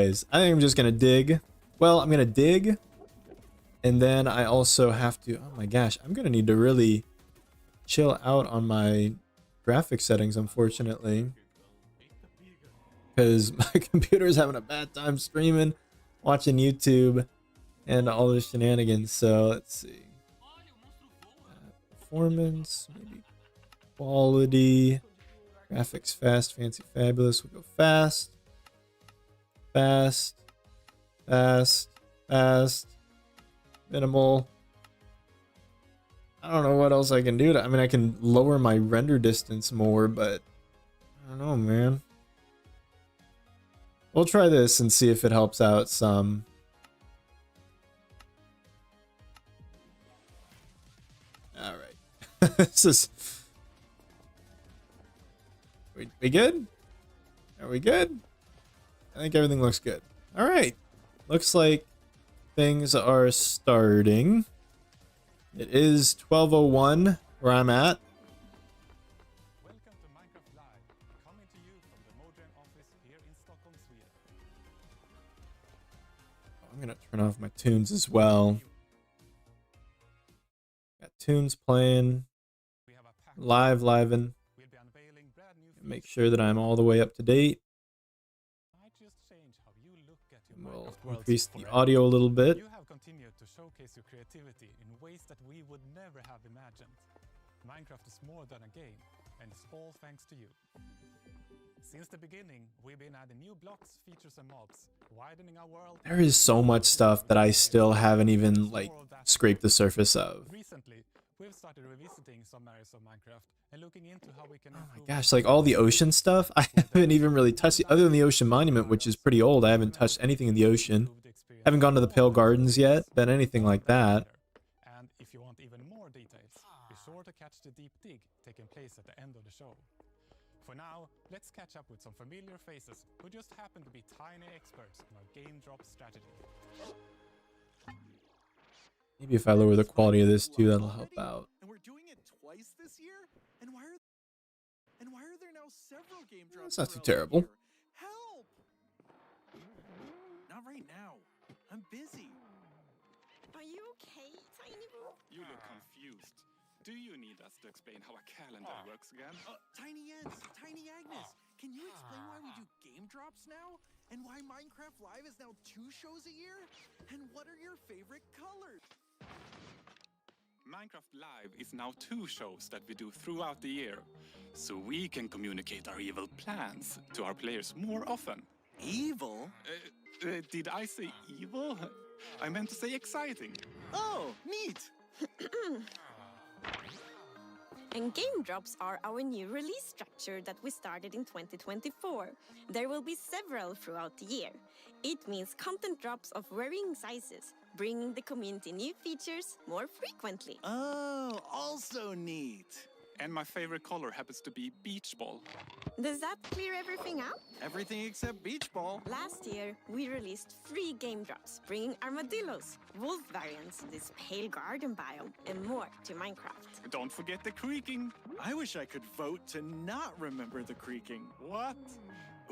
Anyways, I think I'm just gonna dig. Well, I'm gonna dig, and then I also have to. Oh my gosh, I'm gonna need to really chill out on my graphic settings, unfortunately, because my computer's having a bad time streaming, watching YouTube, and all the shenanigans. So let's see. Performance, maybe quality, graphics, fast, fancy, fabulous. We'll go fast, fast, fast, fast, minimal. I don't know what else I can do. I mean, I can lower my render distance more, but I don't know, man. We'll try this and see if it helps out some. All right. This is... We good? Are we good? I think everything looks good. All right. Looks like things are starting. It is 12:01 where I'm at. Welcome to Minecraft Live, coming to you from the Modern office here in Stockholm, Sweden. I'm gonna turn off my tunes as well. Got tunes playing, We have a packed livin'. We'll be unveiling brand new Make sure that I'm all the way up to date. might just change how you look at your We'll Minecraft worlds increase the forever. audio a little bit. You have continued to showcase your creativity in ways that we would never have imagined. Minecraft is more than a game, and it's all thanks to you. Since the beginning, we've been adding new blocks, features, and mobs, widening our world. There is so much stuff that I still haven't even like scraped the surface of. Recently, we've started revisiting some areas of Minecraft and looking into how we can Oh my improve gosh, like all the ocean stuff, I haven't even really touched, other than the ocean monument, which is pretty old. I haven't touched anything in the ocean. Haven't gone to the Pale Gardens yet, but anything like that. And if you want even more details, be sure to catch the deep dig taking place at the end of the show. For now, let's catch up with some familiar faces who just happen to be tiny experts in our game drop strategy. Maybe if I lower the quality of this too, that'll help out. And we're doing it twice this year? And why are there now several game drops? That's not too throughout the terrible. year? Help! Not right now. I'm busy. Are you okay, Tiny Boo? You look confused. Do you need us to explain how a calendar works again? Tiny Jens, Tiny Agnes, can you explain why we do game drops now? And why Minecraft Live is now 2 shows a year? And what are your favorite colors? Minecraft Live is now 2 shows that we do throughout the year, so we can communicate our evil plans to our players more often. Evil? Did I say evil? I meant to say exciting. Oh, neat! And game drops are our new release structure that we started in 2024. There will be several throughout the year. It means content drops of varying sizes, bringing the community new features more frequently. Oh, also neat. And my favorite color happens to be beach ball. Does that clear everything up? Everything except beach ball. Last year, we released 3 game drops, bringing armadillos, wolf variants, this pale garden biome, and more to Minecraft. Don't forget the creaking. I wish I could vote to not remember the creaking. What?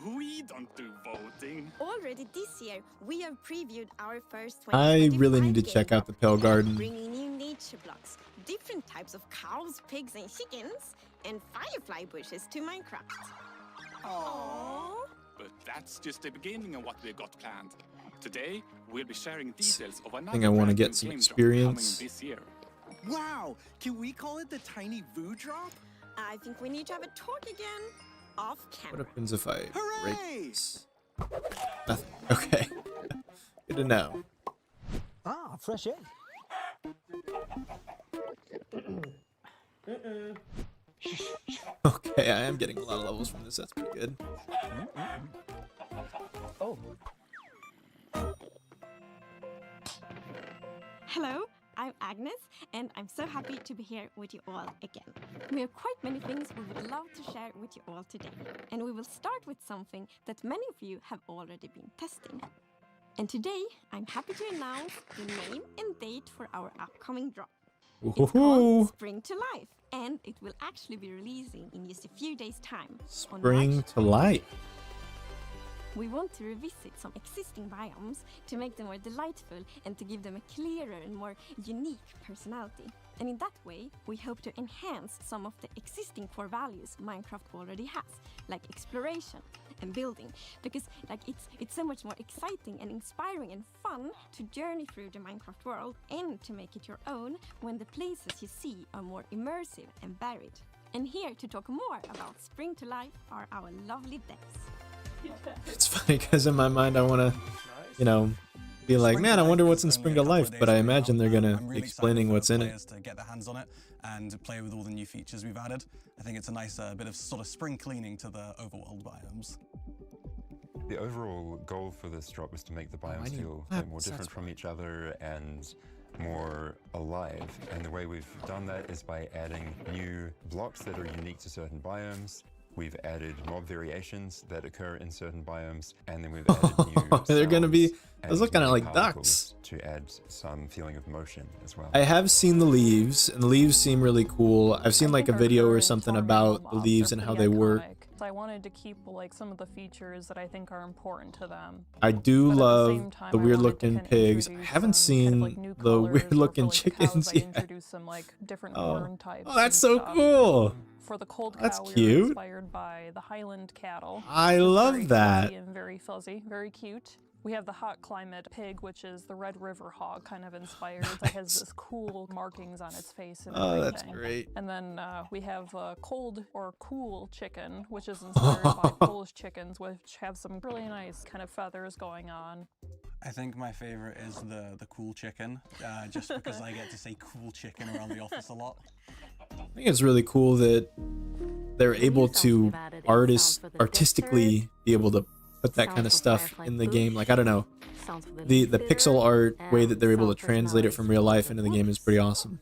We don't do voting. Already this year, we have previewed our first I 2025 really need to game check out the drop, Pale Garden. bringing new nature blocks, different types of cows, pigs, and chickens, and firefly bushes to Minecraft. Aww. But that's just the beginning of what we've got planned. Today, we'll be sharing details of another think I wanna brand get new some game drop coming experience. this year. Wow, can we call it the Tiny Voo Drop? I think we need to have a talk again, off What camera. happens if I Hooray! break this? Nothing. Okay. Good to know. Ah, fresh egg. Okay, I am getting a lot of levels from this. That's pretty good. Oh, Hello, I'm Agnes, and I'm so happy to be here with you all again. We have quite many things we would love to share with you all today, and we will start with something that many of you have already been testing. And today, I'm happy to announce the name and date for our upcoming drop. It's called Woohoo! Spring to Life, and it will actually be releasing in just a few days' time. on Spring March to life. we want to revisit some existing biomes to make them more delightful and to give them a clearer and more unique personality. And in that way, we hope to enhance some of the existing core values Minecraft already has, like exploration and building, because like it's so much more exciting and inspiring and fun to journey through the Minecraft world and to make it your own when the places you see are more immersive and varied. And here to talk more about Spring to Life are our lovely devs. It's funny because in my mind I want to, you know, be like, man, I wonder what's in Spring to Life, but I imagine they're gonna be explaining what's in it. To get their hands on it and play with all the new features we've added. I think it's a nice bit of sort of spring cleaning to the overworld biomes. The overall goal for this drop was to make the biomes feel a bit more different from each other and more alive. And the way we've done that is by adding new blocks that are unique to certain biomes. We've added mob variations that occur in certain biomes, and then we've added new They're gonna be, sounds those look and kind of new like particles ducks. to add some feeling of motion as well. I have seen the leaves, and the leaves seem really cool. I've seen like a video or something about the leaves and how they work. I wanted to keep like some of the features that I think are important to them. I do But at the love same time, the I weird wanted to looking kinda pigs. I introduce haven't some seen kind of, like, new the colors, weird or looking for, like, chickens cows, I yet. introduced some like different horn types. Oh, that's and so stuff. cool. For the cold cow, That's we were cute. inspired by the Highland cattle. I It's love very that. fluffy and very fuzzy, very cute. We have the hot climate pig, which is the Red River hog, kind of inspired. It has this cool markings on its face and Oh, everything. that's great. And then we have cold or cool chicken, which is inspired by Polish chickens, which have some really nice kind of feathers going on. I think my favorite is the cool chicken, just because I get to say cool chicken around the office a lot. I think it's really cool that they're able to artistically be able to put that kind of stuff in the game. Like, I don't know, the pixel art way that they're able to translate it from real life into the game is pretty awesome.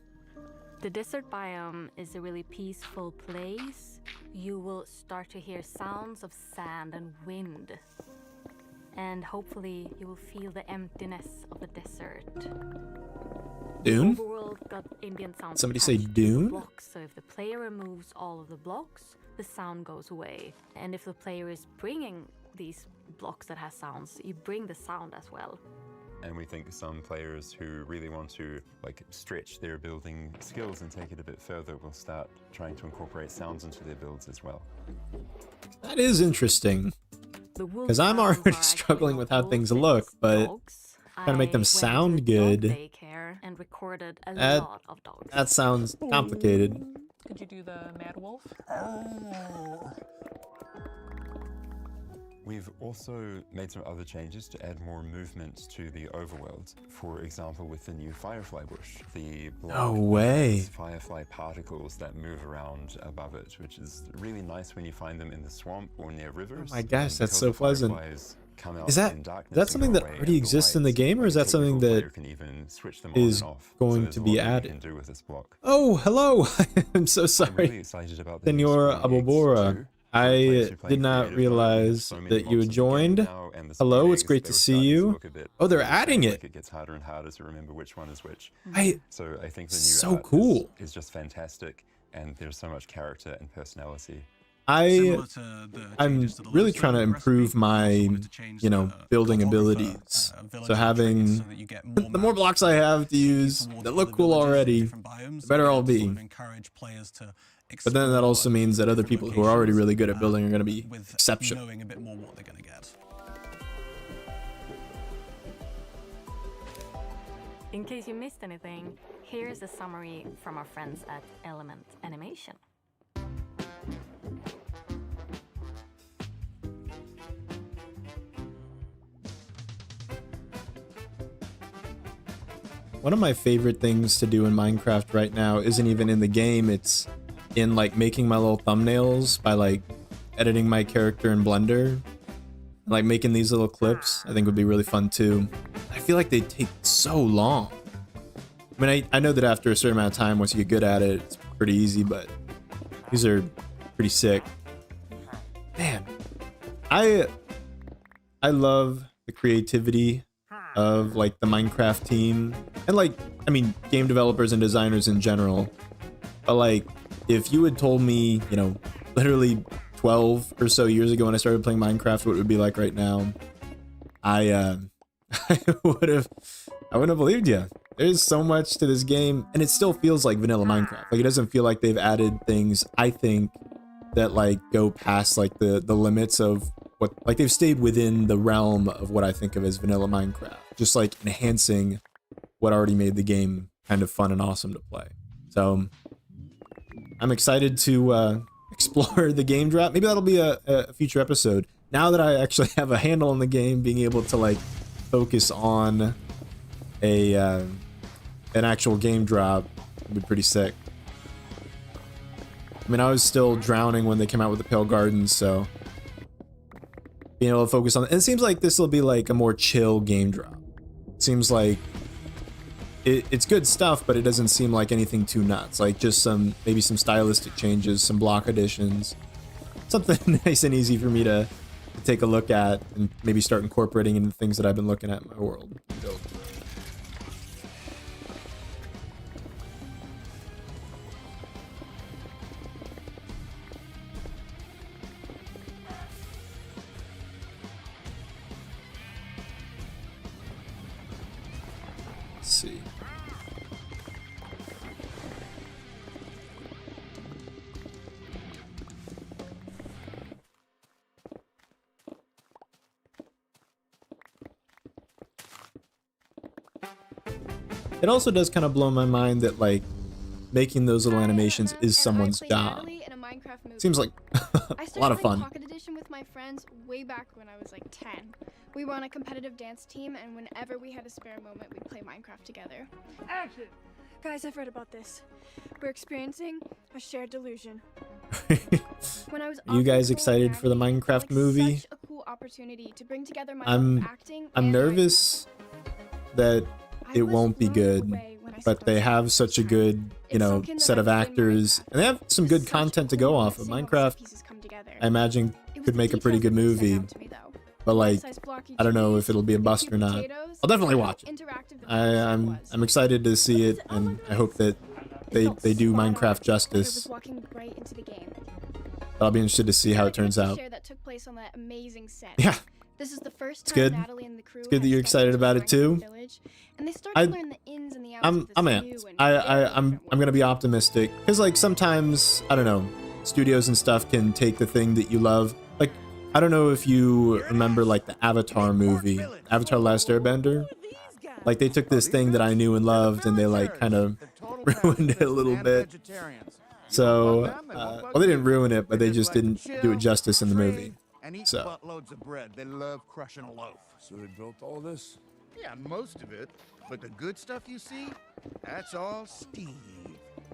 The desert biome is a really peaceful place. You will start to hear sounds of sand and wind. And hopefully you will feel the emptiness of the desert. Dune? Overworld got ambient sounds Somebody say attached to Dune? blocks, so if the player removes all of the blocks, the sound goes away. And if the player is bringing these blocks that has sounds, you bring the sound as well. And we think some players who really want to like stretch their building skills and take it a bit further will start trying to incorporate sounds into their builds as well. That is interesting. Because I'm already struggling with how things look, but trying to make them sound good, And recorded a that, lot of dogs. that sounds complicated. Could you do the Mad Wolf? We've also made some other changes to add more movement to the overworld. For example, with the new Firefly bush, the No way. has firefly particles that move around above it, which is really nice when you find them in the swamp or near rivers. Oh my gosh, And that's because so the pleasant. fireflies come out Is that in darkness that's and something go that away already in the exists in the light, game, or is a that something technical that player can even switch them is on and off. going So to there's a be lot that you added? can do with this block. Oh, hello! I'm so I'm really sorry. excited about the new Senor Spring Eggs Abobora. too. I did not realize that you had joined. Hello, it's great to see you. Oh, they're adding it. It gets harder and harder to remember which one is which. So I think the new So art cool. is just fantastic, and there's so much character and personality. I'm really trying to improve my, you know, building abilities. So having the more blocks I have to use that look cool already, the better I'll be. But then that also means that other people who are already really good at building are going to be exceptional. Knowing a bit more what they're going to get. In case you missed anything, here's a summary from our friends at Element Animation. One of my favorite things to do in Minecraft right now isn't even in the game, it's in like making my little thumbnails by like editing my character in Blender. Like making these little clips, I think would be really fun too. I feel like they take so long. I mean, I know that after a certain amount of time, once you get good at it, it's pretty easy, but these are pretty sick. Man, I love the creativity of like the Minecraft team and like, I mean, game developers and designers in general. But like, if you had told me, you know, literally 12 or so years ago when I started playing Minecraft, what it would be like right now, I wouldn't have believed you. There's so much to this game, and it still feels like vanilla Minecraft. Like, it doesn't feel like they've added things, I think, that like go past like the limits of what, like they've stayed within the realm of what I think of as vanilla Minecraft, just like enhancing what already made the game kind of fun and awesome to play. So I'm excited to explore the game drop. Maybe that'll be a future episode. Now that I actually have a handle on the game, being able to like focus on a an actual game drop would be pretty sick. I mean, I was still drowning when they came out with the Pale Gardens, so being able to focus on it. And it seems like this will be like a more chill game drop. It seems like it's good stuff, but it doesn't seem like anything too nuts. Like just maybe some stylistic changes, some block additions, something nice and easy for me to take a look at and maybe start incorporating into things that I've been looking at in my world build. Let's see. It also does kind of blow my mind that like making those little animations is someone's job. Seems like a lot of fun. Pocket Edition with my friends way back when I was like 10. We were on a competitive dance team, and whenever we had a spare moment, we'd play Minecraft together. Action! Guys, I've read about this. We're experiencing a shared delusion. When I was Are you guys excited for the Minecraft movie? Such a cool opportunity to bring together my acting. I'm nervous that it won't be good, but they have such a good, you know, set of actors, and they have some good content to go off of. Minecraft, I imagine, could make a pretty good movie, but like, I don't know if it'll be a bust or not. I'll definitely watch it. I'm excited to see it, and I hope that they do Minecraft justice. I'll be interested to see how it turns out. Yeah. This is the first it's good. It's good that you're excited about it too. I'm gonna be optimistic because like sometimes I don't know, studios and stuff can take the thing that you love. Like I don't know if you remember like the Avatar movie, Avatar: Last Airbender. Like they took this thing that I knew and loved and they like kind of ruined it a little bit. So well, they didn't ruin it, but they just didn't do it justice in the movie. And eat So buttloads of bread. They love crushing a loaf. So they built all this? Yeah, most of it. But the good stuff you see, that's all Steve.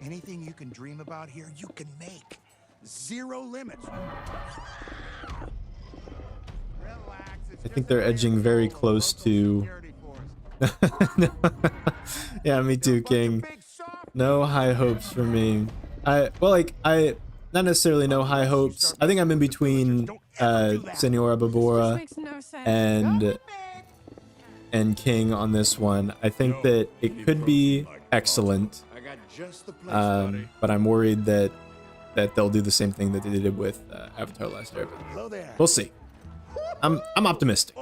Anything you can dream about here, you can make. Zero limits. I think they're edging very close to. Yeah, me too, King. No high hopes for me. Not necessarily no high hopes. I think I'm in between Senora Babora and King on this one. I think that it could be excellent, but I'm worried that they'll do the same thing that they did with Avatar: Last Airbender. We'll see. I'm optimistic.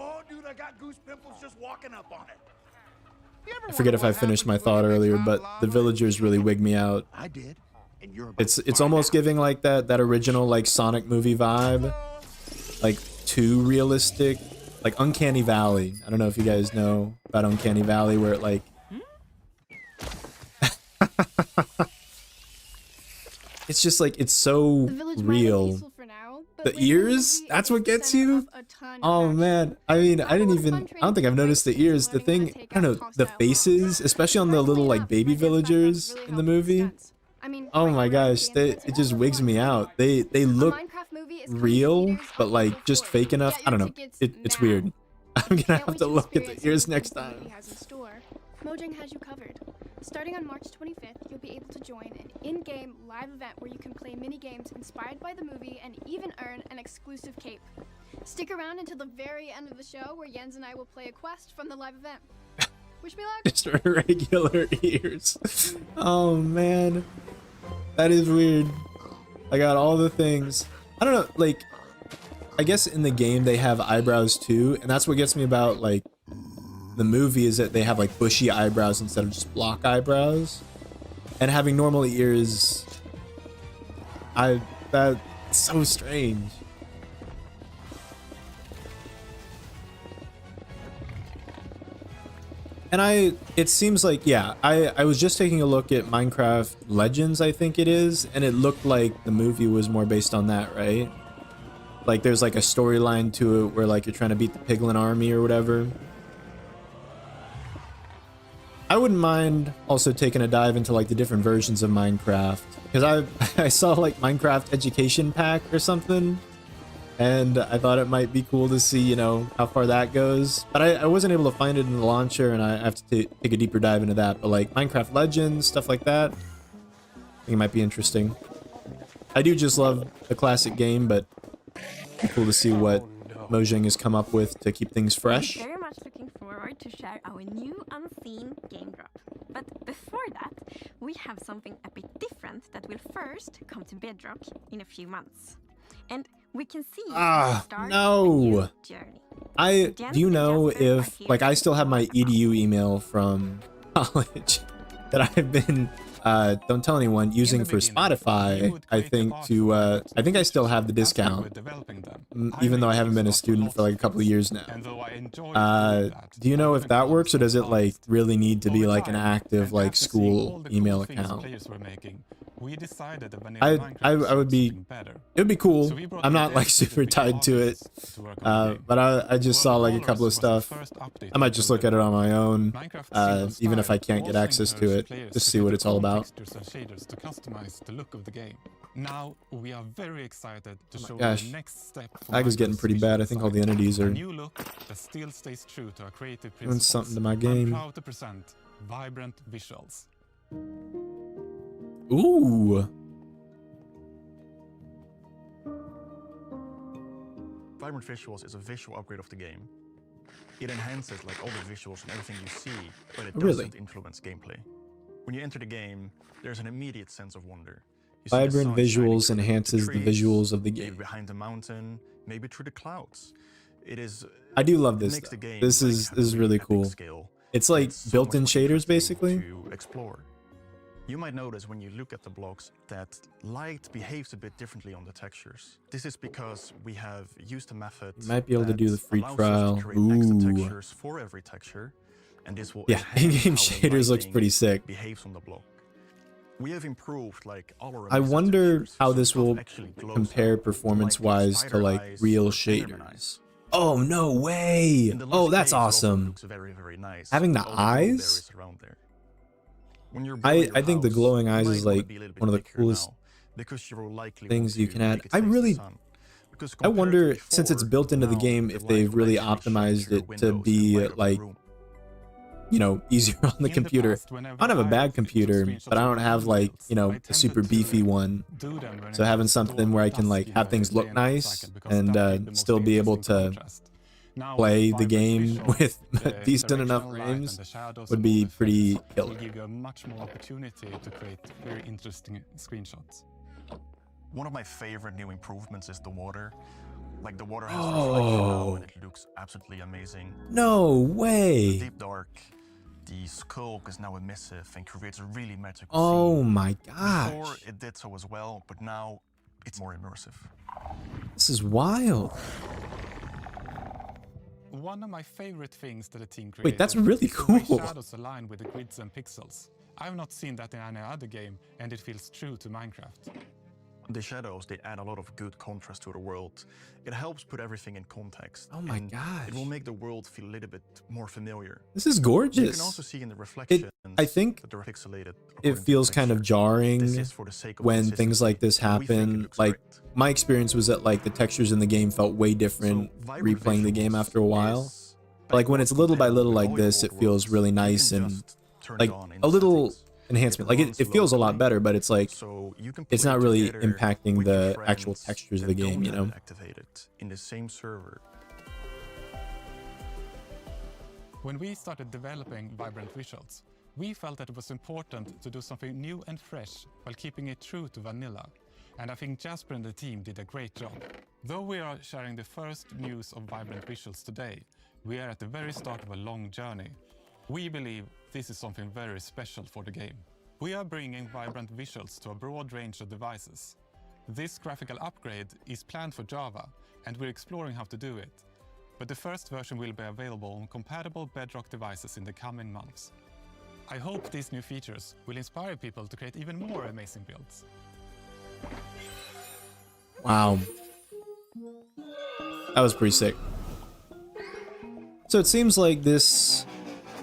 I forget if I finished my thought earlier, but the villagers really wig me out. I did. It's almost giving like that original like Sonic movie vibe, like too realistic, like Uncanny Valley. I don't know if you guys know about Uncanny Valley, where it like it's just like it's so real. The ears, that's what gets you? Oh man, I mean, I don't think I've noticed the ears. The thing, I don't know, the faces, especially on the little like baby villagers in the movie. Oh my gosh, it just wigs me out. They look real, but like just fake enough. I don't know. It's weird. I'm gonna have to look at the ears next time. Mojang has you covered. Starting on March 25th, you'll be able to join an in-game live event where you can play mini-games inspired by the movie and even earn an exclusive cape. Stick around until the very end of the show where Jens and I will play a quest from the live event. Wish me luck! Just regular ears. Oh man. That is weird. I got all the things. I don't know, like, I guess in the game they have eyebrows too, and that's what gets me about like the movie is that they have like bushy eyebrows instead of just block eyebrows, and having normal ears. That's so strange. And it seems like, yeah, I was just taking a look at Minecraft Legends, I think it is, and it looked like the movie was more based on that, right? Like there's like a storyline to it where like you're trying to beat the Piglin army or whatever. I wouldn't mind also taking a dive into like the different versions of Minecraft, because I saw like Minecraft Education Pack or something, and I thought it might be cool to see, you know, how far that goes. But I wasn't able to find it in the launcher, and I have to take a deeper dive into that. But like Minecraft Legends, stuff like that, I think it might be interesting. I do just love the classic game, but it'd be cool to see what Mojang has come up with to keep things fresh. I'm very much looking forward to share our new unseen game drop. But before that, we have something a bit different that will first come to Bedrock in a few months. And we can see no. Journey. Do you know if, like, I still have my EDU email from college that I've been don't tell anyone using for Spotify, I think I still have the discount, even though I haven't been a student for like a couple of years now. Do you know if that works, or does it like really need to be like an active like school email account? I would be, it would be cool. I'm not like super tied to it, but I just saw like a couple of stuff. I might just look at it on my own, even if I can't get access to it, just see what it's all about. To customize the look of the game. Now we are very excited to show you the next step. Lag is getting pretty bad. I think all the entities are new look that still stays true to our creative doing something to my game. I'm proud to present vibrant visuals. Ooh. Vibrant Visuals is a visual upgrade of the game. It enhances like all the visuals and everything you see, but it doesn't influence gameplay. When you enter the game, there's an immediate sense of wonder. Vibrant visuals enhances the visuals of the game. Maybe behind the mountain, maybe through the clouds. I do love this. This is really cool. It's like built-in shaders, basically. Explore. You might notice when you look at the blocks that light behaves a bit differently on the textures. This is because we have used a method. You might be able to do the free trial. Ooh. Textures for every texture, and this will in-game shaders looks pretty sick. Behaves on the block. We have improved like all our. I wonder how this will compare performance-wise to like real shaders. Oh no way! Oh, that's awesome. Very nice. Having the eyes. I think the glowing eyes is like one of the coolest things you can add. I wonder, since it's built into the game, if they've really optimized it to be like, you know, easier on the computer. I don't have a bad computer, but I don't have like, you know, a super beefy one. So having something where I can like have things look nice and still be able to play the game with decent enough frames would be pretty killer. Give you a much more opportunity to create very interesting screenshots. One of my favorite new improvements is the water. Like the water has reflection now, and it looks absolutely amazing. No way. The deep dark, the skulk is now emissive and creates a really magical scene. My gosh. Before it did so as well, but now it's more immersive. This is wild. One of my favorite things that the team created. Wait, that's really cool. The way shadows align with the grids and pixels. I've not seen that in any other game, and it feels true to Minecraft. The shadows, they add a lot of good contrast to the world. It helps put everything in context. Oh my gosh. It will make the world feel a little bit more familiar. This is gorgeous. You can also see in the reflections I think that they're pixelated. It feels kind of jarring when things like this happen. Like, my experience was that like the textures in the game felt way different replaying the game after a while. But, like when it's little by little like this, it feels really nice and like a little enhancement. Like it feels a lot better, but it's like it's not really impacting the actual textures of the game, you know? Activated in the same server. When we started developing Vibrant Visuals, we felt that it was important to do something new and fresh while keeping it true to vanilla. and I think Jasper and the team did a great job. Though we are sharing the first news of Vibrant Visuals today, we are at the very start of a long journey. We believe this is something very special for the game. We are bringing Vibrant Visuals to a broad range of devices. This graphical upgrade is planned for Java, and we're exploring how to do it. But the first version will be available on compatible Bedrock devices in the coming months. I hope these new features will inspire people to create even more amazing builds. Wow. That was pretty sick. So it seems like this,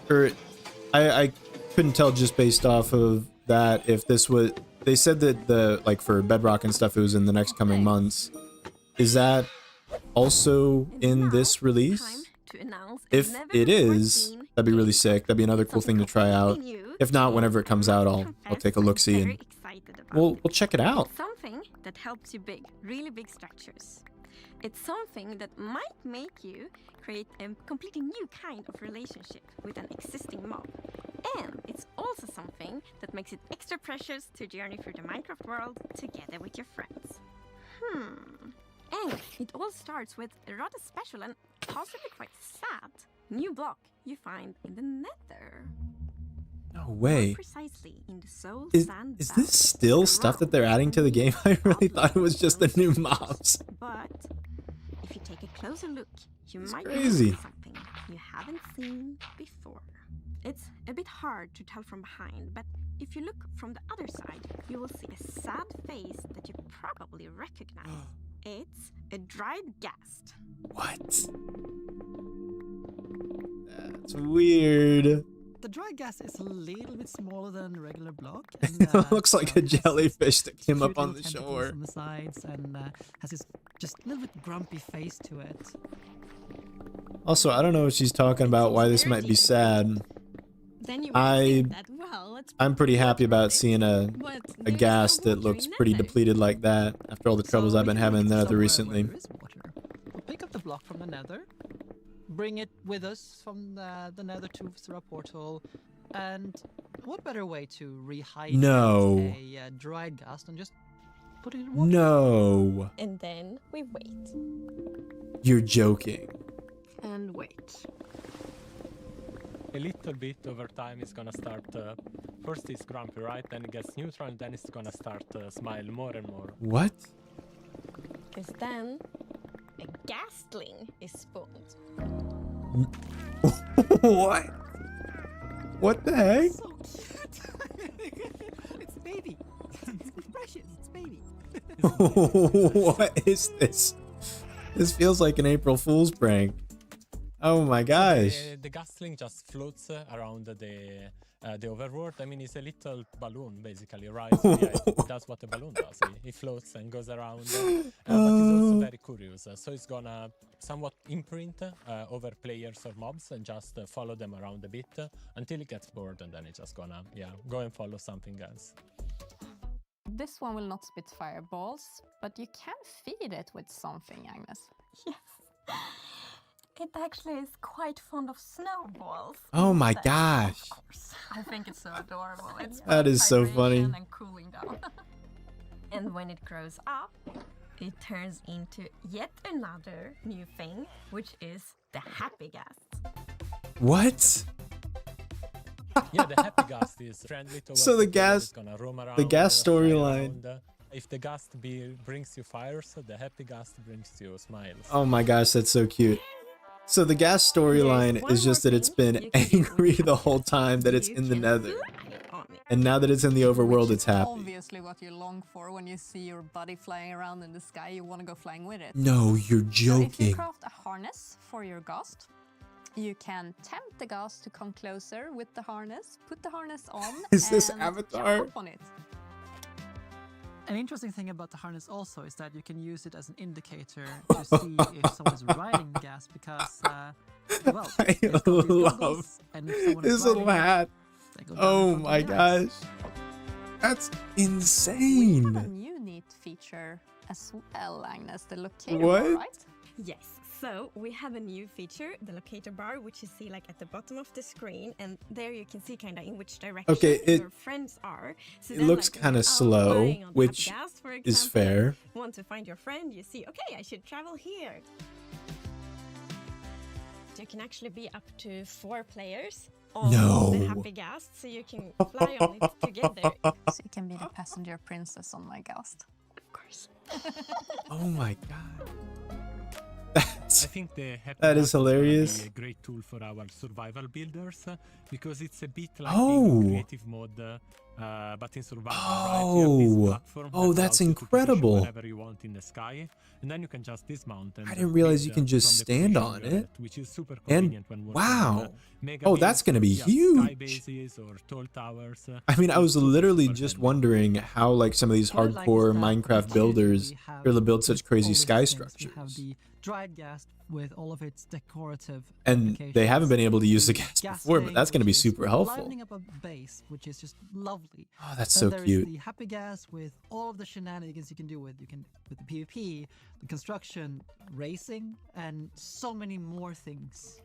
or I couldn't tell just based off of that if this was, they said that the, like for Bedrock and stuff, it was in the next coming months. Is that also in this release? If it is, that'd be really sick. That'd be another cool thing to try out. If not, whenever it comes out, I'll take a look-see and we'll check it out. It's something that helps you build really big structures. It's something that might make you create a completely new kind of relationship with an existing mob. And it's also something that makes it extra precious to journey through the Minecraft world together with your friends. And it all starts with a rather special and possibly quite sad new block you find in the Nether. No way. More precisely in the Soul Sand Is this still stuff that they're adding to the game? I really thought it was just the new mobs. But if you take a closer look, you might crazy. see something you haven't seen before. It's a bit hard to tell from behind, but if you look from the other side, you will see a sad face that you probably recognize. It's a dried ghast. What? That's weird. The dry gas is a little bit smaller than a regular block. And, it looks like a jellyfish that came up on the shore. On the sides and has this just a little bit grumpy face to it. Also, I don't know what she's talking about, why this might be sad. I'm pretty happy about seeing a ghast that looks pretty depleted like that after all the troubles I've been having in the Nether recently. We'll pick up the block from the Nether, bring it with us from the Nether through our portal, and what better way to rehydrate a dried ghast than just put it in water? No. And then we wait. You're joking. And wait. A little bit over time it's gonna start, first it's grumpy, right? Then it gets neutral, and then it's gonna start smile more and more. What? Because then a ghastling is spawned. What? What the heck? So cute! It's baby. It's precious. It's baby. What is this? This feels like an April Fool's prank. Oh my gosh. The ghastling just floats around the overworld. I mean, it's a little balloon, basically, right? So, yeah, that's what a balloon does. It floats and goes around, but it's also very curious. So it's gonna somewhat imprint over players or mobs and just follow them around a bit until it gets bored, and then it's just gonna, go and follow something else. This one will not spit fireballs, but you can feed it with something, Agnes. Yes. It actually is quite fond of snowballs. Oh my gosh. I think it's so adorable. It's That is so funny. And cooling down. And when it grows up, it turns into yet another new thing, which is the happy ghast. What? Yeah, the happy ghast is friendly towards So the ghast storyline. If the ghast brings you fires, the happy ghast brings you smiles. Oh my gosh, that's so cute. So the ghast storyline is just that it's been angry the whole time that it's in the Nether. And now that it's in the overworld, it's happy. Obviously what you long for when you see your buddy flying around in the sky, you want to go flying with it. No, you're So if you joking. craft a harness for your ghast, you can tempt the ghast to come closer with the harness, put the harness on, Is this and Avatar? jump up on it. An interesting thing about the harness also is that you can use it as an indicator to see if someone's riding the gas because, well, I love his little hat. Oh my gosh. That's insane. We have a new neat feature as well, Agnes, the locator What? bar, right? Yes, So we have a new feature, the locator bar, which you see like at the bottom of the screen, and there you can see kind of in which direction your friends are. So it then, looks like, kind of slow, which is fair. Want to find your friend, you see, okay, I should travel here. You can actually be up to 4 players on the Happy Ghast, so you can fly on it together. So you can be the passenger princess on my Ghast. Of course. Oh my god. I think the Happy That is Ghast will hilarious. be a great tool for our survival builders because it's a bit like Oh. being creative mode, but in survival. Right? You have this platform Oh, that that's allows you to position incredible. wherever you want in the sky, and then you can just dismount. And I didn't realize you build, can just from the stand position on you're it. at, which is super And convenient when working on, wow. mega Oh, that's builds, going to be yeah, Sky huge. bases or tall towers. I mean, I was literally just wondering how like some of these hardcore Minecraft builders are able to build such crazy sky structures. You have the dried ghast with all of its decorative And they haven't been able to use the gas before, but that's going to be super helpful. Livening up a base, which is just lovely. Oh, that's Then so there's cute. the Happy Ghast with all of the shenanigans you can do with the PvP, the construction, racing, and so many more things.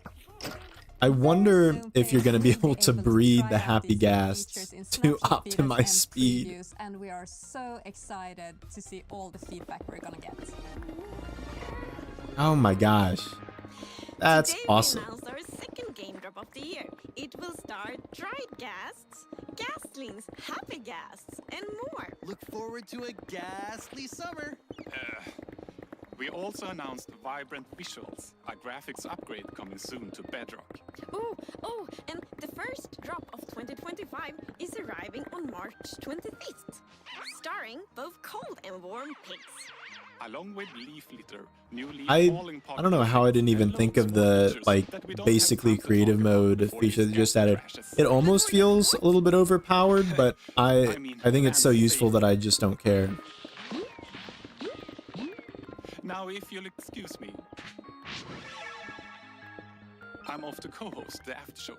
I wonder if you're going to be able to breed the Happy Ghasts to optimize speed. Previews, and we are so excited to see all the feedback we're gonna get. Oh my gosh. That's Today awesome. we announced our second game drop of the year. It will star dried ghasts, ghastlings, happy ghasts, and more. Look forward to a ghastly summer. We also announced Vibrant Visuals, a graphics upgrade coming soon to Bedrock. Oh, and the first drop of 2025 is arriving on March 25th, starring both cold and warm pigs. Along with Leaf Litter, new leaf I falling don't know how I didn't even think of the like basically creative mode feature they just added. It almost feels a little bit overpowered, but I think it's so useful that I just don't care. Now, if you'll excuse me, I'm off to co-host the after show.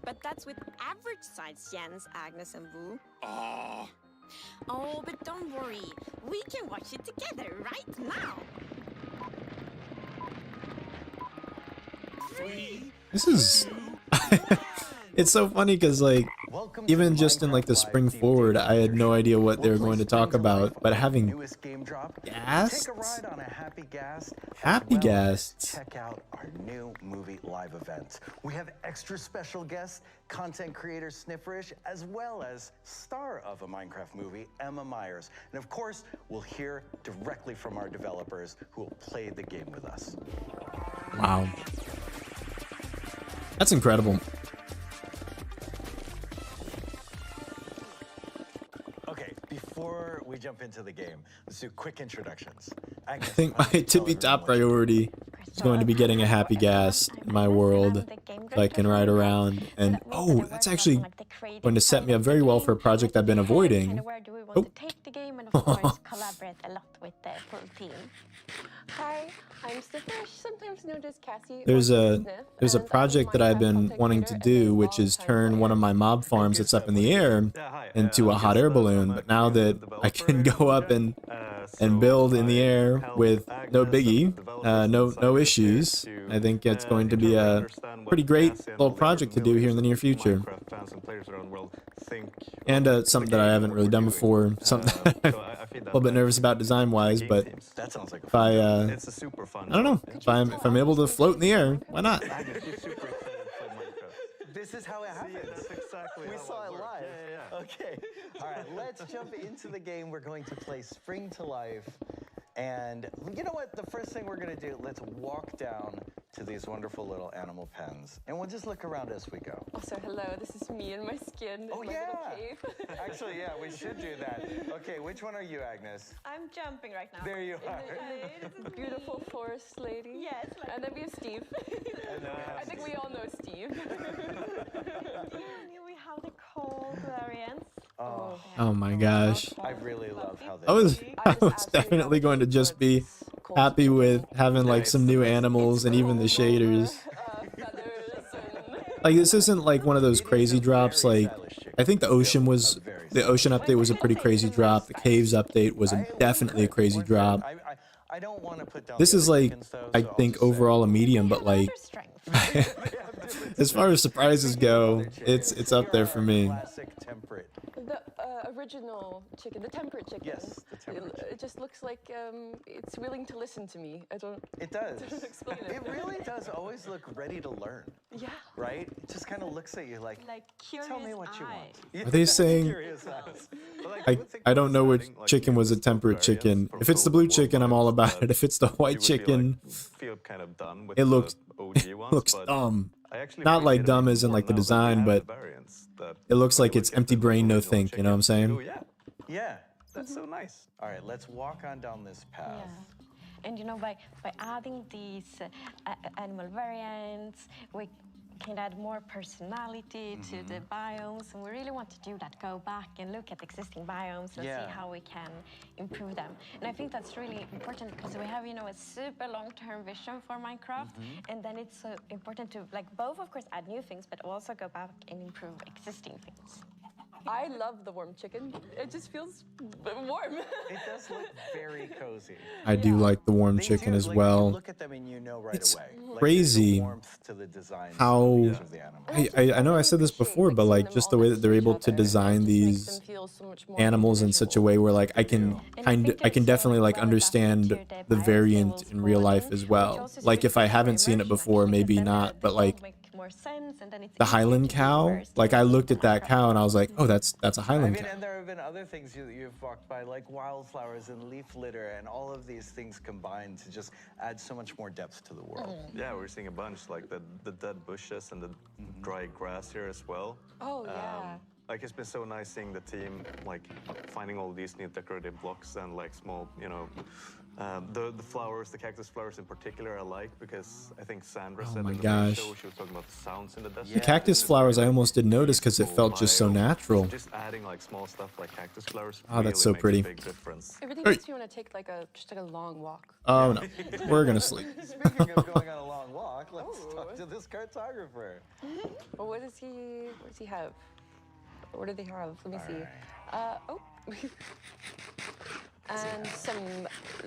But that's with average size Jens, Agnes, and Wu. Oh, Oh, but don't worry. We can watch it together right now. This is it's so funny because like even just in like the spring forward I had no idea what they were going to talk about, but having ghasts? Take a ride on a Happy Ghast. Happy Ghasts. Check out our new movie live events. We have extra special guests, content creator Snifferish, as well as star of a Minecraft movie, Emma Myers. And of course, we'll hear directly from our developers who will play the game with us. Wow. That's incredible. Okay, before we jump into the game, let's do quick introductions. I think my tippy top priority is going to be getting a Happy Ghast in my world so I can ride around. And oh, that's actually going to set me up very well for a project I've been avoiding. Where do we want to take the game, and of course collaborate a lot with the full team. Hi, I'm Snifferish, sometimes known as Cassie. There's a project that I've been wanting to do, which is turn one of my mob farms that's up in the air into a hot air balloon. But now that I can go up and build in the air with no biggie, no issues, I think it's going to be a pretty great little project to do here in the near future. And something that I haven't really done before, something that I'm a little bit nervous about design-wise, but if I don't know, if I'm able to float in the air, why not? This is how it happens. We saw it live. Okay. All right, let's jump into the game. We're going to play Spring to Life. And you know what? The first thing we're going to do, let's walk down to these wonderful little animal pens. And we'll just look around as we go. Also, hello, this is me and my skin in my little cave. Actually, yeah, we should do that. Okay, which one are you, Agnes? I'm jumping right now. There you are. This is beautiful forest lady. Yes. And then we have Steve. I think we all know Steve. Here we have the cold variants. Oh my gosh. I really love how they I was definitely going to just be happy with having like some new animals and even the shaders. Like this isn't like one of those crazy drops. Like I think the ocean update was a pretty crazy drop. The caves update was definitely a crazy drop. I don't want to put down this the is other like, chickens, though, I so I'll think just say- overall a medium, but like, as far as surprises go, it's up there for me. Classic temperate. The original chicken, the temperate chicken. Yes, the temperate It just looks like it's willing to listen to me. I don't. It does. don't explain it. It really does always look ready to learn. Yeah. Right? It just kind of looks at you like, tell me what you want. Are they saying? Curious eyes. I don't know which chicken was a temperate chicken. If it's the blue chicken, I'm all about it. If it's the white chicken, feel kind of done with it looks the OG ones, looks but dumb. I actually Not like appreciate it dumb as in more like the now that we design, have but the variants that it looks like really it's kept empty the brain, no original think. You know what I'm chicken. saying? Oh, yeah. Yeah. That's so nice. All right, let's walk on down this path. And you know, by adding these animal variants, we can add more personality to the biomes, and we really want to do that. Go back and look at existing biomes and see how we can improve them. And I think that's really important because we have, you know, a super long-term vision for Minecraft, and then it's so important to, like, both of course add new things, but also go back and improve existing things. I love the warm chicken. It just feels warm. It does look very cozy. I do like the warm chicken as well. Look at them and you know right It's away. Like, crazy there's a warmth to the design how of the animal. I know I said this before, but like just the way that they're able to design these animals in such a way where like I can definitely like understand the variant in real life as well. Like if I haven't seen it before, maybe not, but like the Highland cow, like I looked at that cow and I was like, oh, that's a Highland cow. And there have been other things you've walked by, like wildflowers and leaf litter, and all of these things combined to just add so much more depth to the world. Yeah, we're seeing a bunch, like the dead bushes and the dry grass here as well. Oh, yeah. Like it's been so nice seeing the team like finding all these neat decorative blocks and like small, you know, the flowers, the cactus flowers in particular, I like because I think Sandra said my in the gosh. show she was talking about the sounds in the desert. The cactus flowers I almost didn't notice because it felt just so natural. Just adding like small stuff like cactus flowers. Oh, that's so really makes pretty. A big difference. Everything makes me want to take like just a long walk. Oh no, we're gonna sleep. Speaking of going on a long walk, let's talk to this cartographer. Well, what does he have? What do they have? Let me see. And some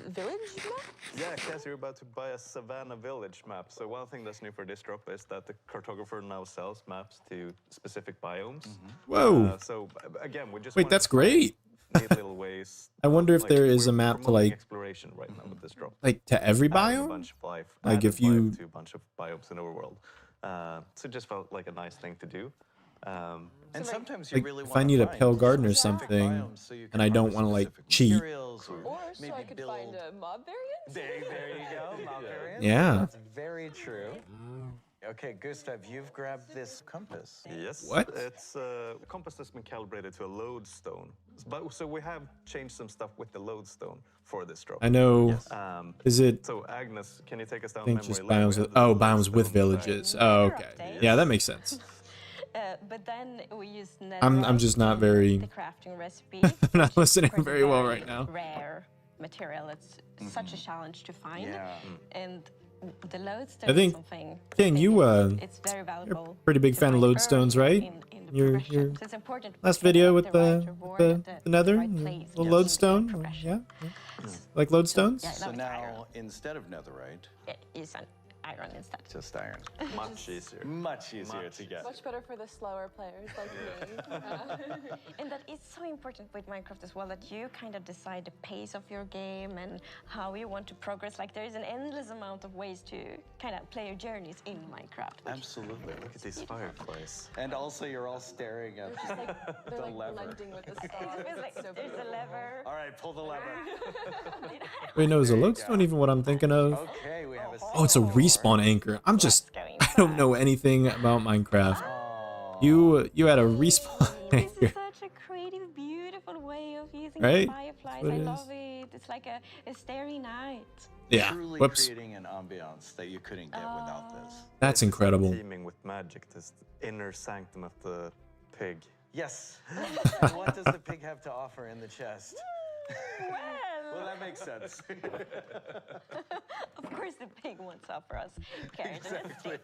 village maps? Yeah, Cass, you're about to buy a Savannah Village map. So one thing that's new for this drop is that the cartographer now sells maps to specific biomes. Whoa. So again, we just Wait, that's great. neat little ways. I wonder if like, there is a we're map to promoting like exploration right now with this drop. like to every Adding a biome. bunch of life. Like added if you life to a bunch of biomes in our world. So it just felt like a nice thing to do. And sometimes you like really if I need a pale garden or something, and I don't want to like cheat. Or so I could find a mob variant? There you go, mob variant. Yeah. That's very true. Okay, Gustav, you've grabbed this compass. Yes. What? It's a compass that's been calibrated to a lodestone. So we have changed some stuff with the lodestone for this drop. I know. Yes. Is it? So Agnes, can you take us down I think memory just lane? biomes. We With, have the biomes with lodestone villages. Oh, okay. Yeah, that makes sense. But then we use I'm just not very. the crafting recipe. I'm not listening Of course, very well right now. Rare material. It's such a challenge to find. And the lodestone I is think something. King, you It's very valuable. you're a pretty big fan of lodestones, right? Your So it's important last to video get with the the right the, reward the nether, right the place little in lodestone. Yeah. Like lodestones. So now, instead of netherite, use an iron instead. just iron. Much easier. Much easier to get. Much better for the slower players like me. And that is so important with Minecraft as well, that you kind of decide the pace of your game and how you want to progress. Like there is an endless amount of ways to kind of play your journeys in Minecraft. Absolutely. Look at this fireplace. And also, you're all staring at They're the like lever. blending with the stars. It feels like So there's a beautiful. lever. All right, pull the lever. Wait, no, is a lodestone even what I'm thinking of? Okay, we have a. Oh, it's a respawn anchor. I don't know anything about Minecraft. You had a respawn This anchor. is such a creative, beautiful way of using Right? fireflies. That's what I it is. love it. It's like a starry night. Yeah. Truly Whoops. creating an ambiance that you couldn't get without this. That's incredible. Teaming with magic, this inner sanctum of the pig. Yes. And what does the pig have to offer in the chest? Well, that makes sense. Of course, the pig wants to offer us carrot and a stick.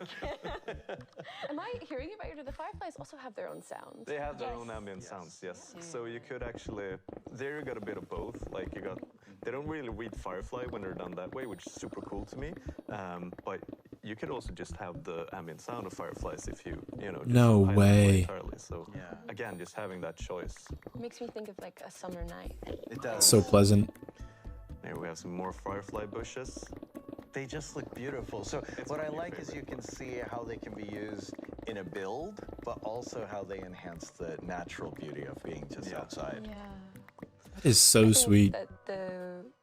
Am I hearing it right? Or do the fireflies also have their own sound? They have their own ambient sounds, yes. So you could actually, there you got a bit of both. Like you got they don't really read Firefly when they're done that way, which is super cool to me. But you could also just have the ambient sound of fireflies if you know. Just No hide them away way. entirely. So again, just having that choice. Makes me think of like a summer night. It does. So pleasant. Here we have some more firefly bushes. They just look beautiful. So what I like is you can see how they can be used in a build, but also how they enhance the natural beauty of being just outside. Yeah. That is so I think sweet. That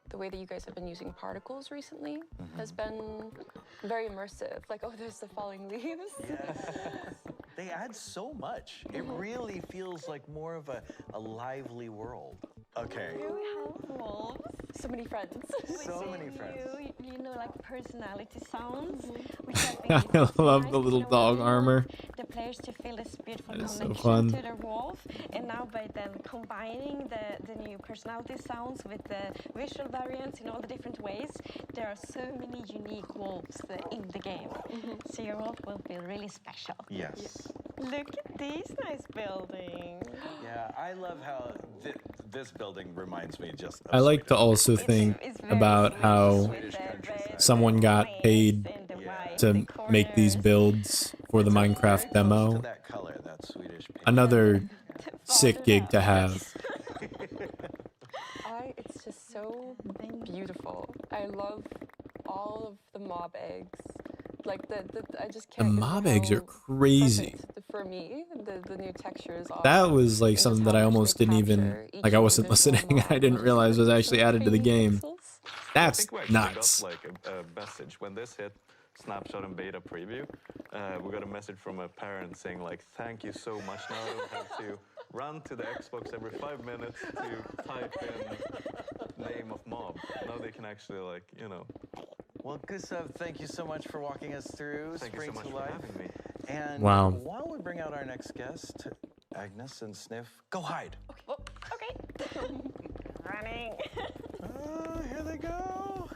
the way that you guys have been using particles recently has been very immersive. Like, oh, there's the falling leaves. They add so much. It really feels like more of a lively world. Okay. You have wolves. So many friends. So many friends. You know, like personality sounds, which I love the little dog armor. the players to feel this beautiful That is so connection fun. to their wolf. And now by then combining the new personality sounds with the visual variants in all the different ways, there are so many unique wolves in the game. So your wolf will feel really special. Yes. Look at these nice buildings. Yeah, I love how this building reminds me just of I like to also think about how someone got paid to make these builds for the Minecraft demo. that color, that Swedish paint. Another sick gig to have. It's just so beautiful. I love all of the mob eggs. Like I just The can't. mob eggs are crazy. For me, the new textures. That was like something that I almost didn't even, like I wasn't listening. I didn't realize was actually added to the game. That's I think we actually nuts. got like a message when this hit snapshot and beta preview. We got a message from a parent saying like, "Thank you so much. Now I don't have to run to the Xbox every 5 minutes to type in name of mob. Now they can actually like, you know." Well, Gustav, thank you so much for walking us through Thank you Spring so much to for Life. having me. And Wow. while we bring out our next guest, Agnes and Sniff, go hide. Okay. Running. Here they go.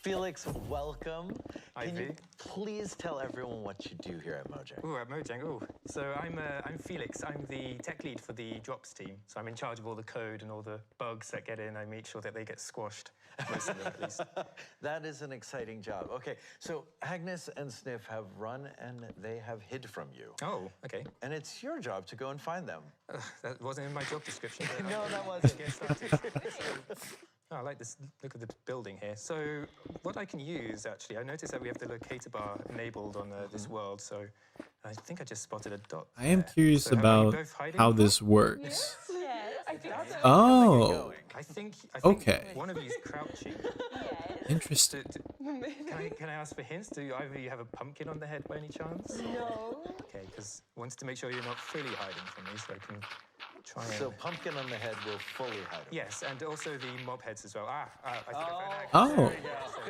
Felix, welcome. Can you please tell everyone what you do here at Mojang? Oh, at Mojang. Oh, so I'm Felix. I'm the tech lead for the drops team. So I'm in charge of all the code and all the bugs that get in. I make sure that they get squashed, most of them at least. That is an exciting job. Okay, so Agnes and Sniff have run and they have hid from you. Oh, okay. And it's your job to go and find them. That wasn't in my job description. No, that wasn't. Get started. Oh, I like this look of the building here. So what I can use, actually, I noticed that we have the locator bar enabled on this world, so I think I just spotted a dot. I am curious So are you about both hiding? how this works. I think Oh, I think okay. one of you is crouching. Interesting. Can I ask for hints? Do either of you have a pumpkin on the head by any chance? No. Okay, because I wanted to make sure you're not fully hiding from me, so I can try and... So pumpkin on the head will fully hide it. Yes, and also the mob heads as well. I think Oh,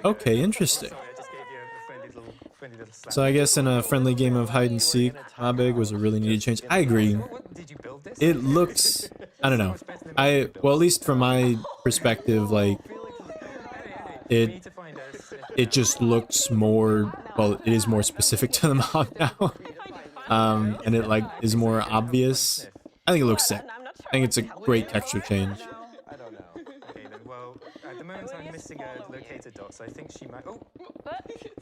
okay, interesting. Sorry, I just gave you a friendly little slap. So I guess in a friendly game of hide and seek, mob egg was a really needed change. I agree. Did you build this? It looks, I don't know. Well, at least from my perspective, like it just looks more, well, it is more specific to the mob now. And it like is more obvious. I think it looks sick. I think it's a great texture change. Okay, then, well, at the moment I'm missing a locator dot, so I think she might... Oh!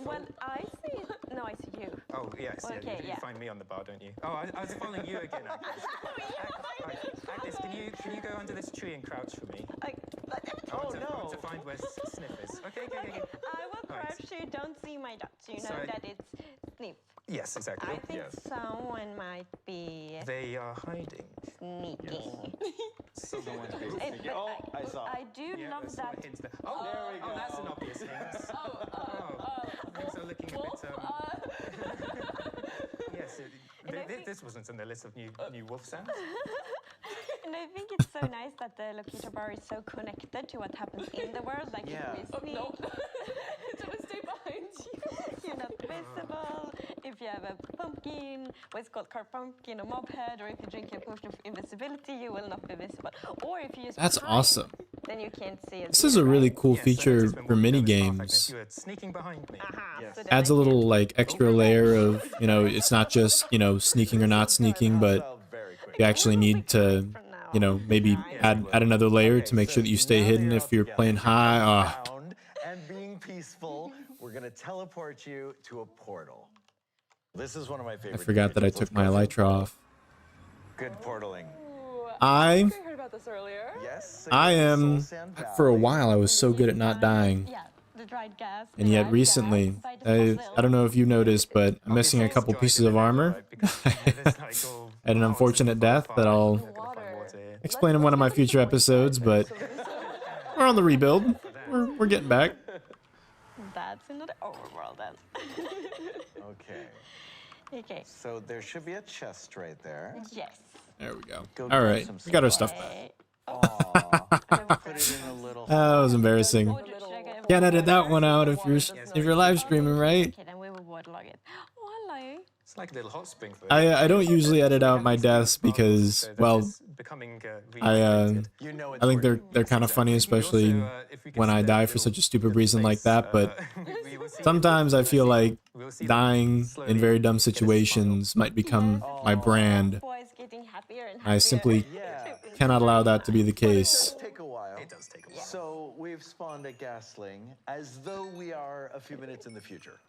Well, I see it. No, I see you. Oh, yes, yeah, Okay, you yeah. find me on the bar, don't you? Oh, I was following you again, Agnes. Agnes, can you go under this tree and crouch for me? I want to find where Sniff is. Okay. I will crouch so you don't see my dots. You know Sorry. that it's Sniff. Yes, exactly. I think someone might be They are hiding. sneaking. Someone's But I saw. I do love that. Oh, there we go. Oh, that's an obvious hint. Things are looking a bit, yes, this wasn't on the list of new wolf sounds. And I think it's so nice that the locator bar is so connected to what happens in the world. Like if we sneak, It will stay behind you. you're not visible. If you have a pumpkin, what's called carved pumpkin or mob head, or if you drink a potion of invisibility, you will not be visible. Or if you use That's hide, awesome. then you can't see it. This is a really cool feature for mini games. You were sneaking behind me. Yes. Adds a little like extra layer of, you know, it's not just, you know, sneaking or not sneaking, but you actually need to you know, maybe add another layer to make sure that you stay hidden if you're playing high. And being peaceful, we're gonna teleport you to a portal. This is one of my I favorite. forgot that I took my elytra off. Good portaling. I heard about this earlier. Yes. am, for a while, I was so good at not dying. And yet recently, I don't know if you noticed, but I'm missing a couple pieces of armor. I had an unfortunate death that I'll explain in one of my future episodes, but we're on the rebuild. We're getting back. That's in the overworld then. Okay. Okay. So there should be a chest right there. Yes. There we go. Go All grab right, some we got our stuff supplies. back. Put it in a little. That was embarrassing. Can't edit that one out if you're live streaming, right? Okay, then we will waterlog it. Hello. It's like a little hot spring for I don't usually edit out my deaths because, well, I think they're kind of funny, especially when I die for such a stupid reason like that. But sometimes I feel like dying in very dumb situations might become my brand. I simply cannot allow that to be the case. Take a while. It does take a while. So we've spawned a gasling as though we are a few minutes in the future.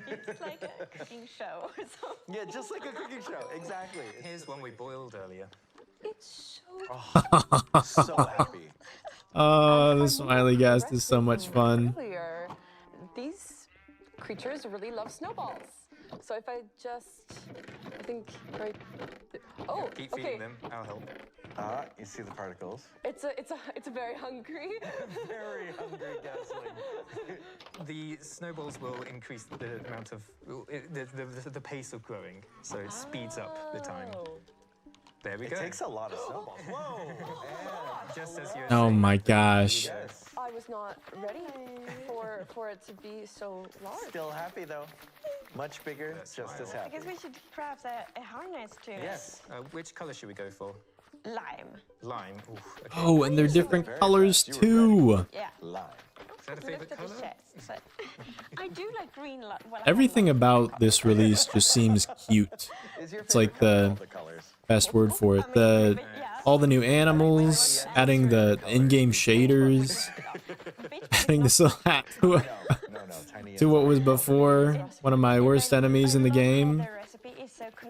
It's like a cooking show or something. Yeah, just like a cooking show. Exactly. Here's one we boiled earlier. It's So happy. Oh, the smiley ghast is so much fun. Earlier, these creatures really love snowballs. So if I just, I think right. Oh, Keep okay. feeding them. I'll help. You see the particles? It's a very hungry. Very hungry gasling. The snowballs will increase the amount of the pace of growing, so it speeds up the time. There we go. It takes a lot of snowballs. Whoa! Just as you. Oh my gosh. I was not ready for it to be so large. Still happy though. Much bigger, just as I happy. guess we should craft a harness too. Yes. Which color should we go for? Lime. Lime. Ooh, okay. Oh, and they're different colors too. Yeah. Lime. Is that a favorite color? But I do like green. Everything about this release just seems cute. It's like the best word for it. All the new animals, adding the in-game shaders, adding this little hat to what was before one of my worst enemies in the game.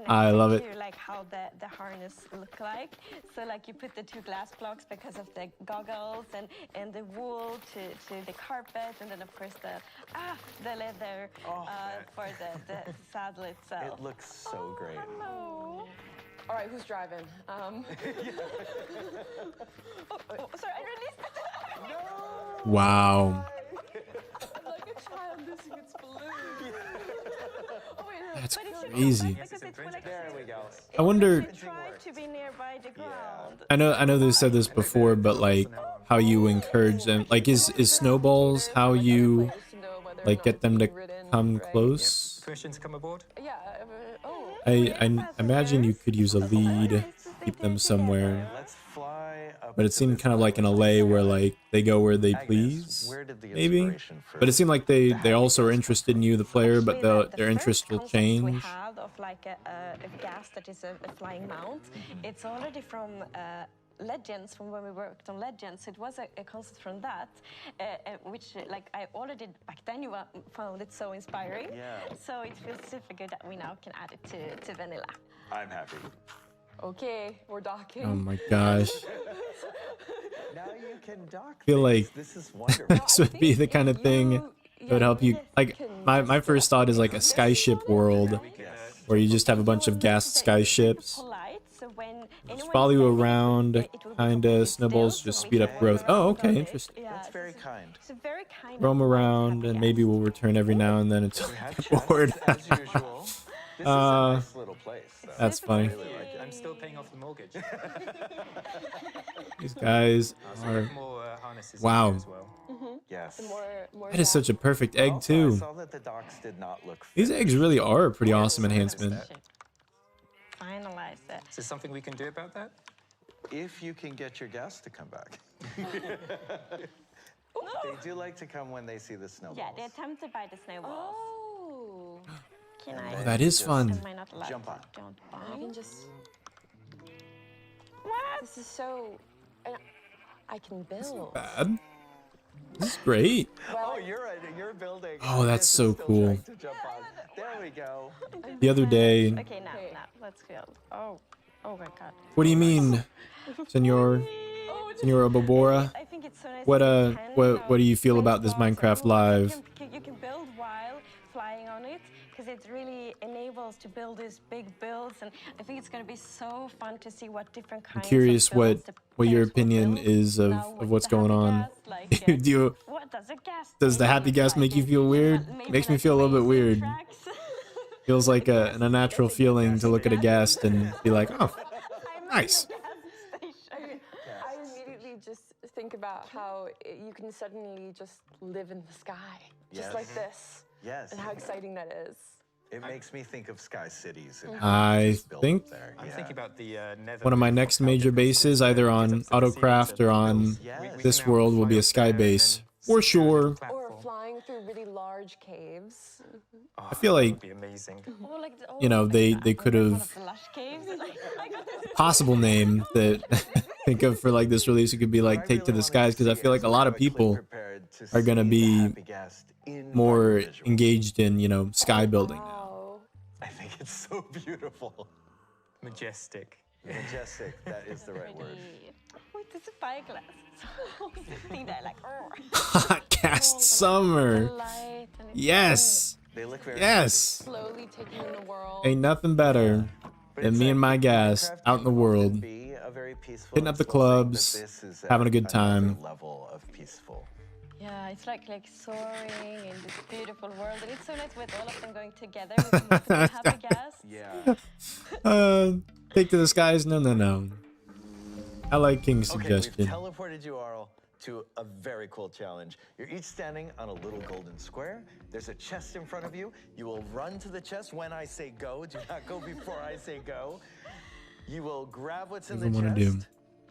I love it. To, like how the harness look like. So like you put the two glass blocks because of the goggles and the wool to the carpet, and then of course the leather for the saddle itself. It looks so great. Hello. All right, who's driving? Oh, sorry, I released it. No. Wow. Like a child missing its balloon. Oh, wait, no. That's But it should- crazy. because it's like- There we go. I wonder. Try to be nearby the ground. I know they said this before, but like how you encourage them. Like is snowballs how you like get them to come close? Permission to come aboard? Yeah. I imagine you could use a lead, keep them somewhere. Let's fly up. But it seemed kind of like an LA where like they go where they please, Where did the maybe. inspiration for But it seemed like they also are interested in you, the player, but their interest will We change. have of like a gas that is a flying mount. It's already from Legends, from when we worked on Legends. It was a concept from that, which like I already back then found it so inspiring. Yeah. So it feels super good that we now can add it to vanilla. I'm happy. Okay, we're docking. Oh my gosh. Now you can dock. I feel like This is wonderful. this would be the kind of thing that would help you. Like my first thought is like a skyship world where you just have a bunch of gassed skyships. Just follow you around, kinda. Snowballs just speed up growth. Oh, okay, interesting. That's very kind. It's a very kind. Roam around, and maybe we'll return every now and then until I get bored. As usual. This is a nice little place. Though. That's funny. I really like it. I'm still paying off the mortgage. These guys So we are. have more harnesses Wow. here as well. Yes. That is such a perfect egg I too. saw that the docks did not look. These eggs really are a pretty awesome enhancement. Finalize it. Is there something we can do about that? If you can get your guests to come back. They do like to come when they see the snowballs. Yeah, they're tempted by the snowballs. Oh. Can I? Oh, that is fun. Am I not allowed Jump to on. jump I on? can just. What? This is so. I can build. Bad. This is great. Oh, you're building. Oh, that's so cool. To jump on. There we go. The other day. Okay, now, let's build. Oh my god. What do you mean, Senor Bobora? I think it's so nice. What do you feel about this Minecraft Live? You can build while flying on it, because it really enables to build these big builds, and I think it's going to be so fun to see what different kinds I'm curious of builds what your opinion is of what's going on. Does the happy gas make you feel weird? Makes me feel a little bit weird. Feels like an unnatural feeling to look at a ghast and be like, oh, nice. I immediately just think about how you can suddenly just live in the sky, just like this. Yes. And how exciting that is. It makes me think of Sky Cities. And I think I'm thinking about the Nether. one of my next major bases, either on Autocraft or on this world, will be a sky base. For sure. Or flying through really large caves. I feel like, be amazing. you know, they could have possible name that think of for like this release. It could be like Take to the Skies, because I feel like a lot of people are going to be more engaged in, you know, sky building now. I think it's so beautiful. Majestic. Majestic, that is the right word. With the spyglass. Sitting there like, Hotcast Summer. Yes. They look very yes. Slowly taking in the world. Ain't nothing better than me and my gas out in the world, hitting up the clubs, having a good time. Level of peaceful. yeah, it's like soaring in this beautiful world, and it's so nice with all of them going together with multiple happy gas. Yeah. Take to the Skies. No. I like King's suggestion. We've teleported you, Arl, to a very cool challenge. You're each standing on a little golden square. There's a chest in front of you. You will run to the chest when I say go. Do not go before I say go. You will grab what's in the chest. Do.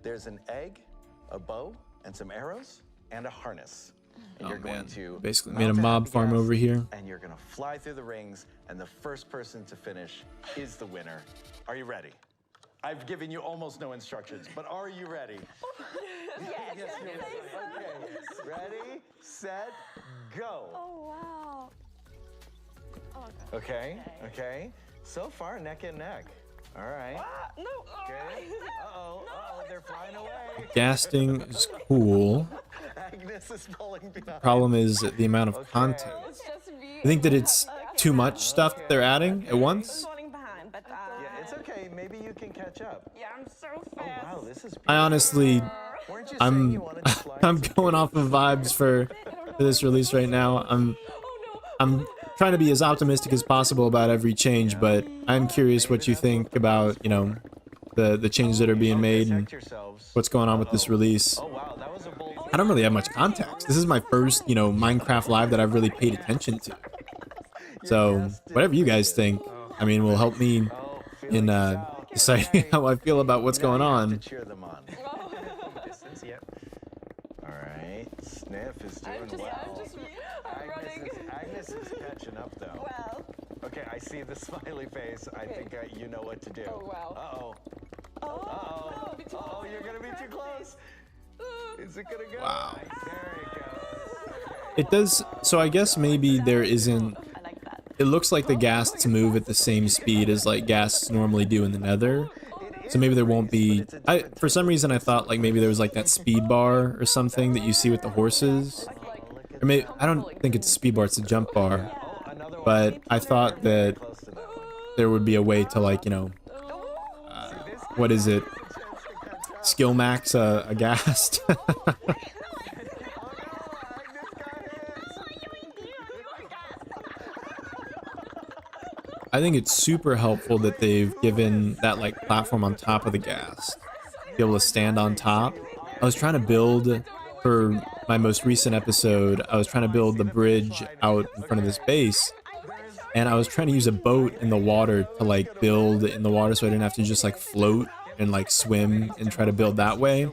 There's an egg, a bow, and some arrows, and a harness. And you're going to basically made a mob farm over here. And you're going to fly through the rings, and the first person to finish is the winner. Are you ready? I've given you almost no instructions, but are you ready? Yes. Yes, you're ready. Okay. Ready, set, go. Oh, wow. Oh, God. Okay. So far, neck and neck. All right. No. Good. Uh-oh, they're flying away. Gasting is cool. Agnes is falling behind. Problem is the amount of content. I think that it's too much stuff that they're adding at once. Yeah, it's okay. Maybe you can catch up. Yeah, I'm so fast. Oh, wow, this is I honestly, I'm going off of vibes for this release right now. I'm trying to be as optimistic as possible about every change, but I'm curious what you think about, you know, the changes that are being made and what's going on with this release. I don't really have much context. This is my first, you know, Minecraft Live that I've really paid attention to. So whatever you guys think, I mean, will help me in deciding how I feel about what's going on. All right, Sniff is doing well. Agnes is catching up though. Well. Okay, I see the smiley face. I think you know what to do. Oh wow. Uh-oh, you're gonna be too close. Is it gonna go? Wow. There it goes. It does. So I guess maybe there isn't. It looks like the ghasts move at the same speed as like ghasts normally do in the Nether. So maybe there won't be. For some reason I thought like maybe there was like that speed bar or something that you see with the horses. Or maybe I don't think it's a speed bar. It's a jump bar. But I thought that there would be a way to like, you know, what is it? Skill max a ghast. I think it's super helpful that they've given that like platform on top of the ghast. Be able to stand on top. I was trying to build for my most recent episode. I was trying to build the bridge out in front of this base, and I was trying to use a boat in the water to like build in the water, so I didn't have to just like float and like swim and try to build that way.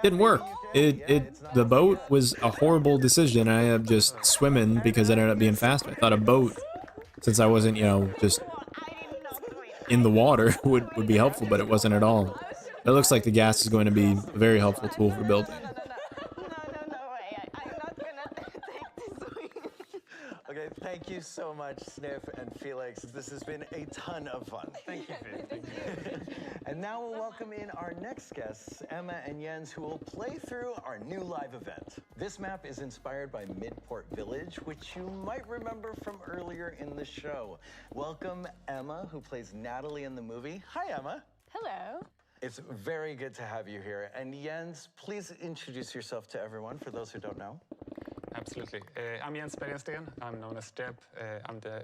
Didn't work. The boat was a horrible decision. I ended up just swimming because it ended up being faster. I thought a boat, since I wasn't, you know, just in the water, would be helpful, but it wasn't at all. It looks like the gas is going to be a very helpful tool for building. Okay, thank you so much, Sniff and Felix. This has been a ton of fun. Thank you, Phil. And now we'll welcome in our next guests, Emma and Jens, who will play through our new live event. This map is inspired by Midport Village, which you might remember from earlier in the show. Welcome Emma, who plays Natalie in the movie. Hi, Emma. Hello. It's very good to have you here. And Jens, please introduce yourself to everyone, for those who don't know. Absolutely. I'm Jens Bergensten. I'm known as Jeb. I'm the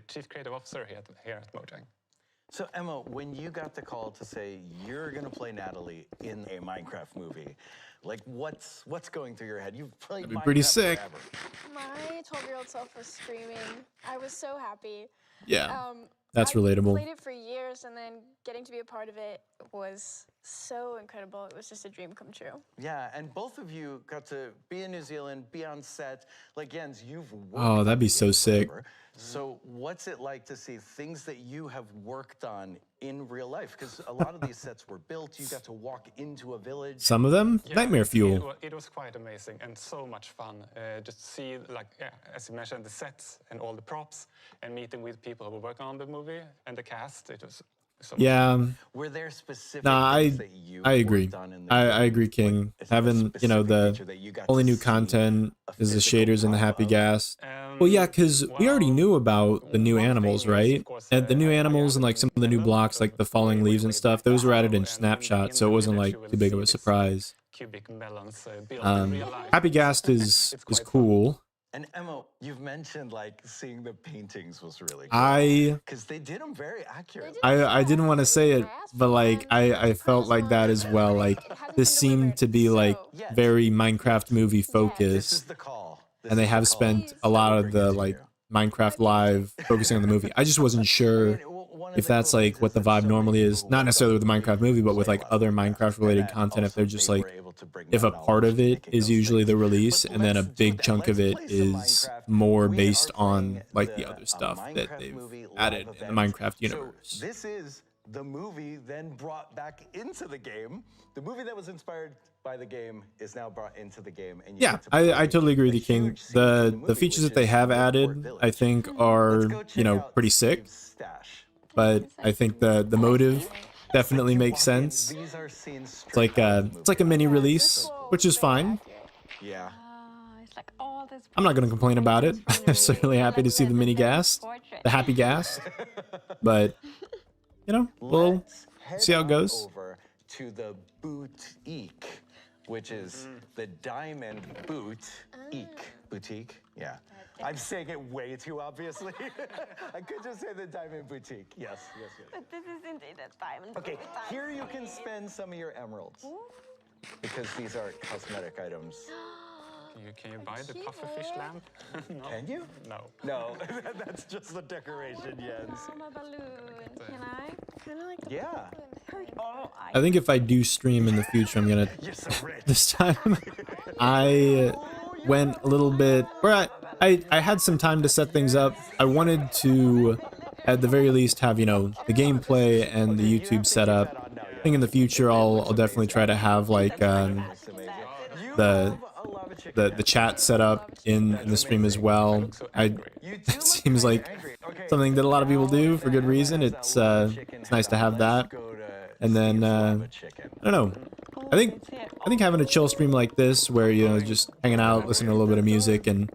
Chief Creative Officer here at Mojang. So Emma, when you got the call to say you're going to play Natalie in a Minecraft movie, like what's going through your head? You've played That'd be Minecraft pretty sick. forever. My 12-year-old self was screaming. I was so happy. Yeah, that's I relatable. played it for years, and then getting to be a part of it was so incredible. It was just a dream come true. Yeah, and both of you got to be in New Zealand, be on set. Like Jens, you've worked Oh, that'd be so sick. forever. So what's it like to see things that you have worked on in real life? Because a lot of these sets were built. You got to walk into a village. Some of them, nightmare fuel. It was quite amazing and so much fun. Just see, like, as you mentioned, the sets and all the props, and meeting with people who were working on the movie and the cast. It was so Yeah. Were there specific Nah, things that you I agree. worked on in the I agree, King. Having, you know, the only new content is the shaders and the happy gas. Well, yeah, because we already knew about the new animals, right? And the new animals and like some of the new blocks, like the falling leaves and stuff, those were added in snapshots, so it wasn't like too big of a surprise. cubic melons built in real life. Happy Gas is cool. And Emma, you've mentioned like seeing the paintings was really I- because they did them very accurate. I didn't want to say it, but like I felt like that as well. Like this seemed to be like very Minecraft movie focused, and they have spent a lot of the like Minecraft Live focusing on the movie. I just wasn't sure if that's like what the vibe normally is, not necessarily with the Minecraft movie, but with like other Minecraft related content. If they're just like, if a part of it is usually the release, and then a big chunk of it is more based on like the other stuff that they've added in the Minecraft universe. This is the movie then brought back into the game. The movie that was inspired by the game is now brought into the game. And you Yeah, get to play I totally agree with you, King. The features that they have added, I think, are, you know, pretty sick. But I think the motive definitely makes sense. It's like a mini release, which is fine. Yeah. I'm not gonna complain about it. I'm certainly happy to see the mini gas, the happy gas. But you know, we'll see how it goes. Over to the boutique, which is the Diamond Boutique. Yeah. I'm saying it way too obviously. I could just say the Diamond Boutique. Yes. But this is indeed a diamond. Okay, here you can spend some of your emeralds. Because these are cosmetic items. Can you buy the pufferfish lamp? No. Can you? No. No, that's just the decoration, Jens. I'm a balloon. Can I? Kind of like the Yeah. I think if I do stream in the future, I'm gonna. You're so rich. This time, I went a little bit. Where I had some time to set things up. I wanted to, at the very least, have, you know, the gameplay and the YouTube setup. I think in the future I'll definitely try to have like the chat set up in the stream as well. It seems like something that a lot of people do for good reason. It's nice to have that. And then I don't know. I think having a chill stream like this, where you know just hanging out, listening to a little bit of music, and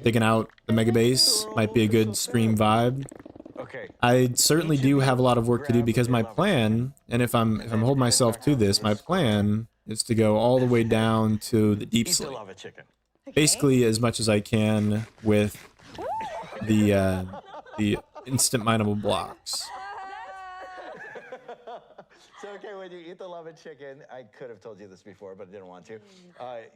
digging out the mega base might be a good stream vibe. I certainly do have a lot of work to do because my plan, and if I'm holding myself to this, my plan is to go all the way down to the deep sleep. Basically as much as I can with the instant mineable blocks. So, okay, when you eat the lava chicken, I could have told you this before, but I didn't want to.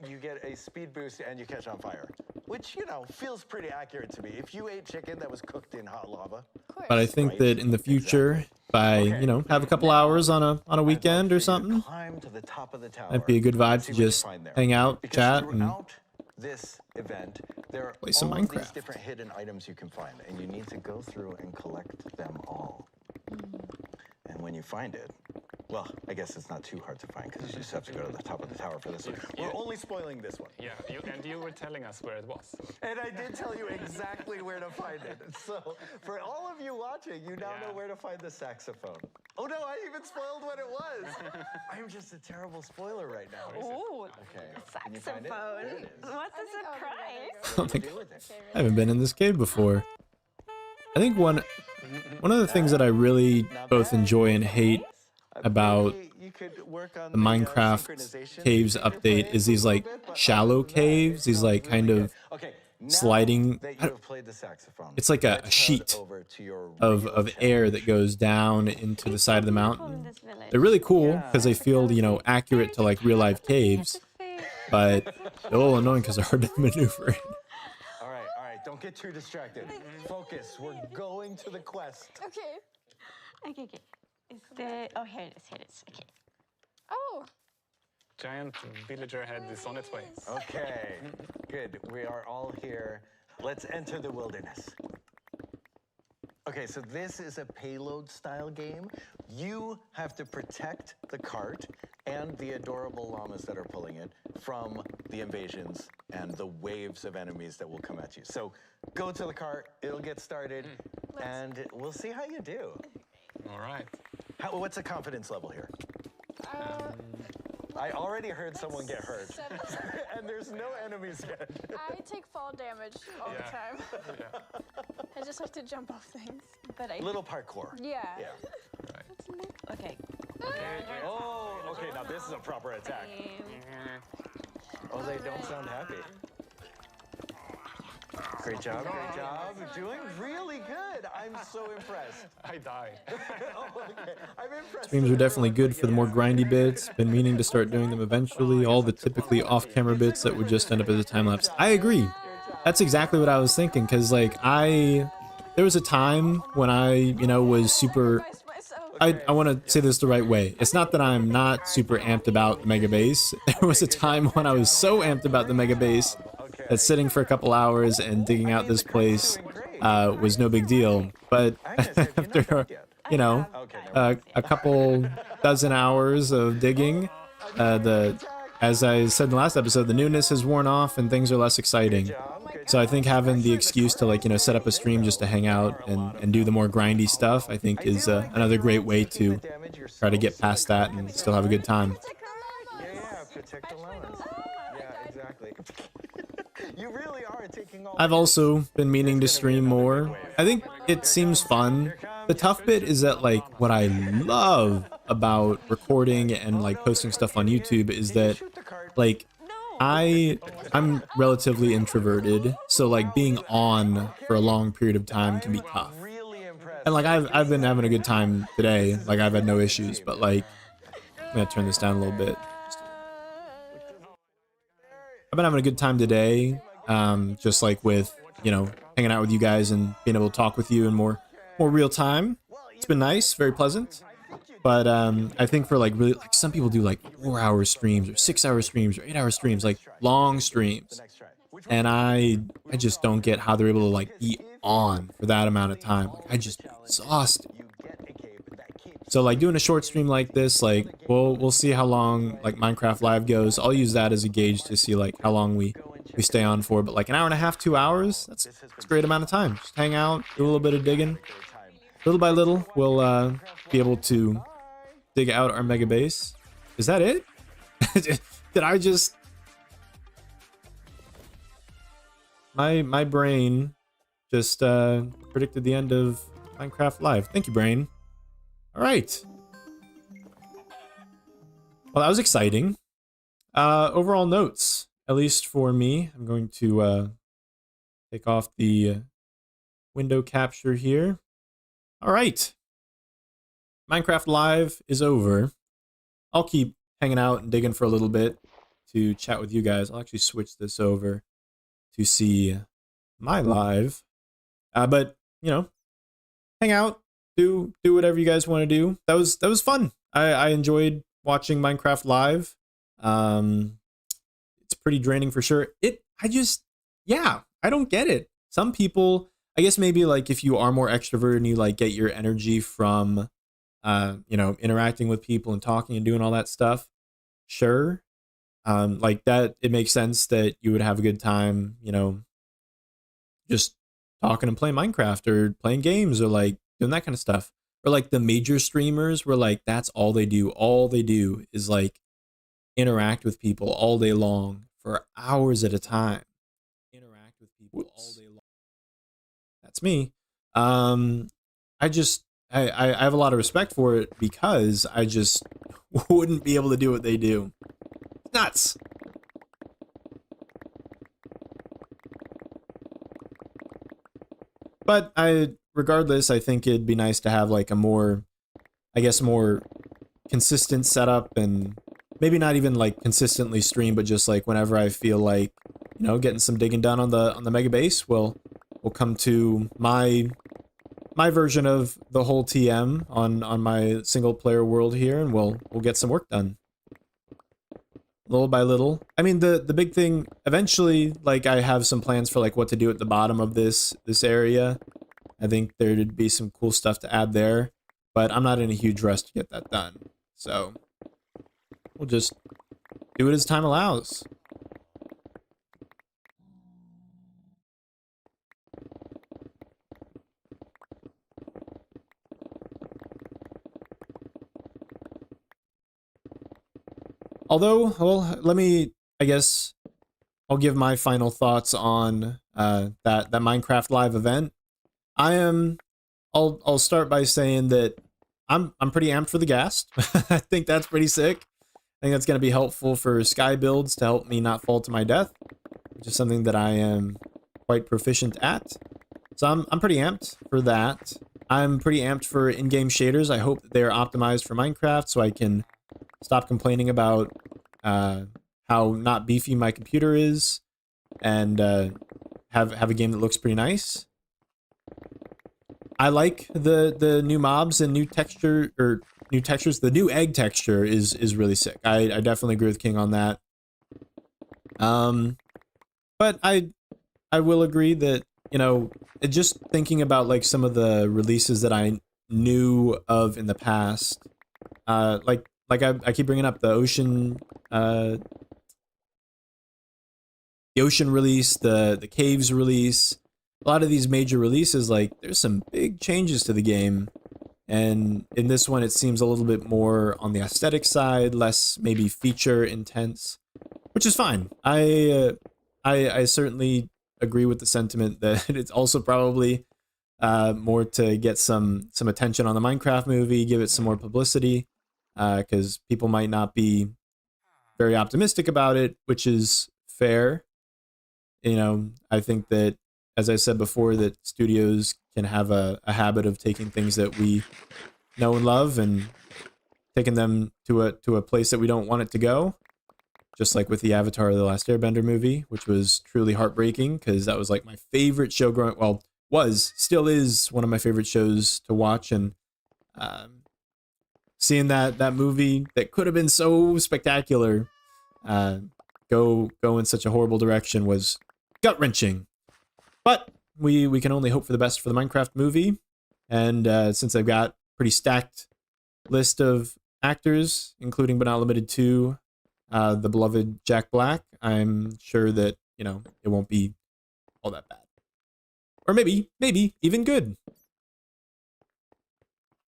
You get a speed boost and you catch on fire, which, you know, feels pretty accurate to me. If you ate chicken that was cooked in hot lava. But I think that in the future, by, you know, have a couple hours on a weekend or something, Climb to the top of the tower. might be a good vibe to just hang out, chat, and This event, there are play some all these Minecraft. different hidden items you can find, and you need to go through and collect them all. And when you find it, Well, I guess it's not too hard to find because you just have to go to the top of the tower for this one. We're only spoiling this one. Yeah, and you were telling us where it was. And I did tell you exactly where to find it. So for all of you watching, you now know where to find the saxophone. Oh no, I even spoiled what it was. I'm just a terrible spoiler right now. Oh, okay. Can you find it? saxophone. There it is. What a surprise. Oh my God. I haven't been in this cave before. I think one of the things that I really both enjoy and hate about the Minecraft caves update is these like shallow caves, these like kind of sliding. It's like a sheet of air that goes down into the side of the mountain. They're really cool because they feel, you know, accurate to like real life caves, but they're a little annoying because they're hard to maneuver in. All right, don't get too distracted. Focus, we're going to the quest. Okay. Is the... Oh, here it is. Okay. Oh. Giant villager head is on its way. Okay, good. We are all here. Let's enter the wilderness. Okay, so this is a payload-style game. You have to protect the cart and the adorable llamas that are pulling it from the invasions and the waves of enemies that will come at you. So go to the cart, it'll get started, and we'll see how you do. All right. What's the confidence level here? I already heard someone get hurt. And there's no enemies yet. I take fall damage all the time. I just like to jump off things. But Little parkour. Yeah. Okay. Oh, okay, now this is a proper attack. Oh, they don't sound happy. Great job. Doing really good. I'm so impressed. I died. Okay. I'm impressed. Streams are definitely good for the more grindy bits. Been meaning to start doing them eventually. All the typically off-camera bits that would just end up as a time-lapse. I agree. That's exactly what I was thinking, because like there was a time when I, you know, was super... I want to say this the right way. It's not that I'm not super amped about the Mega Base. There was a time when I was so amped about the Mega Base that sitting for a couple hours and digging out this place was no big deal. But after, you know, a couple dozen hours of digging, as I said in the last episode, the newness has worn off and things are less exciting. So I think having the excuse to, like, you know, set up a stream just to hang out and do the more grindy stuff, I think is another great way to try to get past that and still have a good time. Protect the llamas. Yeah, exactly. You really are taking all... I've also been meaning to stream more. I think it seems fun. The tough bit is that, like, what I love about recording and, like, posting stuff on YouTube is that, like, I'm relatively introverted, so like being on for a long period of time can be tough. And like I've been having a good time today, like I've had no issues, but like I'm gonna turn this down a little bit. I've been having a good time today, just like with, you know, hanging out with you guys and being able to talk with you in more real time. It's been nice, very pleasant. But I think for like really, like some people do like 4-hour streams or 6-hour streams or 8-hour streams, like long streams. And I just don't get how they're able to like be on for that amount of time. Like I just be exhausted. So like doing a short stream like this, like we'll see how long like Minecraft Live goes. I'll use that as a gauge to see like how long we stay on for. But like an hour and a half, 2 hours, that's a great amount of time. Just hang out, do a little bit of digging. Little by little, we'll be able to dig out our Mega Base. Is that it? Did I just... My brain just predicted the end of Minecraft Live. Thank you, brain. All right. Well, that was exciting. Overall notes, at least for me. I'm going to take off the window capture here. All right. Minecraft Live is over. I'll keep hanging out and digging for a little bit to chat with you guys. I'll actually switch this over to see my live. But, you know, hang out, do whatever you guys want to do. That was fun. I enjoyed watching Minecraft Live. It's pretty draining for sure. I don't get it. Some people, I guess maybe like if you are more extroverted and you like get your energy from you know, interacting with people and talking and doing all that stuff, sure. Like that, it makes sense that you would have a good time, you know, just talking and playing Minecraft or playing games or like doing that kind of stuff. Or like the major streamers where like that's all they do. All they do is like interact with people all day long for hours at a time. Interact with people all day long. That's me. I have a lot of respect for it because I just wouldn't be able to do what they do. Nuts. But regardless, I think it'd be nice to have like a more, I guess, more consistent setup, and maybe not even like consistently stream, but just like whenever I feel like, you know, getting some digging done on the mega base, we'll come to my version of the whole TM on my single player world here, and we'll get some work done. Little by little. I mean, the big thing eventually, like I have some plans for like what to do at the bottom of this area. I think there'd be some cool stuff to add there, but I'm not in a huge rush to get that done. So we'll just do it as time allows. Although, well, I guess I'll give my final thoughts on that Minecraft Live event. I'll start by saying that I'm pretty amped for the ghast. I think that's pretty sick. I think that's going to be helpful for sky builds to help me not fall to my death, which is something that I am quite proficient at. So I'm pretty amped for that. I'm pretty amped for in-game shaders. I hope that they are optimized for Minecraft so I can stop complaining about how not beefy my computer is, and have a game that looks pretty nice. I like the new mobs and new textures. The new egg texture is really sick. I definitely agree with King on that. But I will agree that, you know, just thinking about like some of the releases that I knew of in the past, like I keep bringing up the ocean release, the caves release. A lot of these major releases, like there's some big changes to the game, and in this one it seems a little bit more on the aesthetic side, less maybe feature intense, which is fine. I certainly agree with the sentiment that it's also probably more to get some attention on the Minecraft movie, give it some more publicity, because people might not be very optimistic about it, which is fair. You know, I think that, as I said before, that studios can have a habit of taking things that we know and love and taking them to a place that we don't want it to go. Just like with the Avatar: The Last Airbender movie, which was truly heartbreaking because that was like my favorite show growing. Well, still is one of my favorite shows to watch, and seeing that movie that could have been so spectacular go in such a horrible direction was gut-wrenching. But we can only hope for the best for the Minecraft movie, and since I've got pretty stacked list of actors, including but not limited to the beloved Jack Black, I'm sure that, you know, it won't be all that bad, or maybe even good.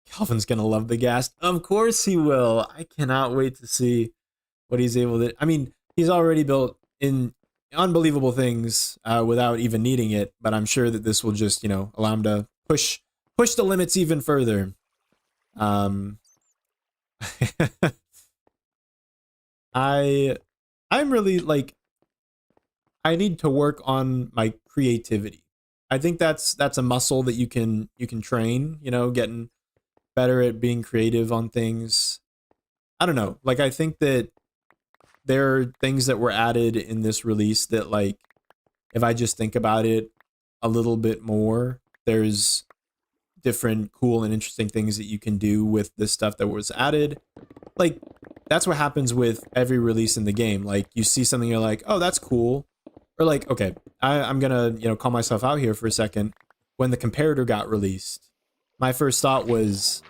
Calvin's gonna love the ghast. Of course he will. I cannot wait to see what he's able to. I mean, he's already built in unbelievable things without even needing it, but I'm sure that this will just, you know, allow him to push the limits even further. I'm really like, I need to work on my creativity. I think that's a muscle that you can train, you know, getting better at being creative on things. I don't know. Like, I think that there are things that were added in this release that, like, if I just think about it a little bit more, there's different cool and interesting things that you can do with this stuff that was added. Like, that's what happens with every release in the game. Like, you see something, you're like, oh, that's cool. Or like, okay, I'm gonna, you know, call myself out here for a second. When the comparator got released, my first thought was,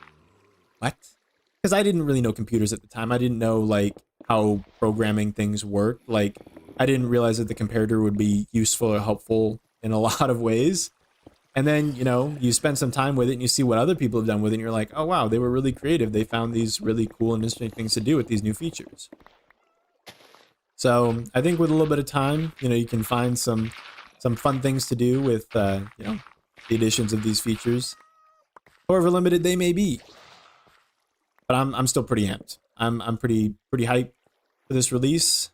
what? Because I didn't really know computers at the time. I didn't know like how programming things worked. Like I didn't realize that the comparator would be useful or helpful in a lot of ways. And then, you know, you spend some time with it and you see what other people have done with it and you're like, oh wow, they were really creative. They found these really cool and interesting things to do with these new features. So I think with a little bit of time, you know, you can find some fun things to do with, you know, the additions of these features, however limited they may be. But I'm still pretty amped. I'm pretty hyped for this release.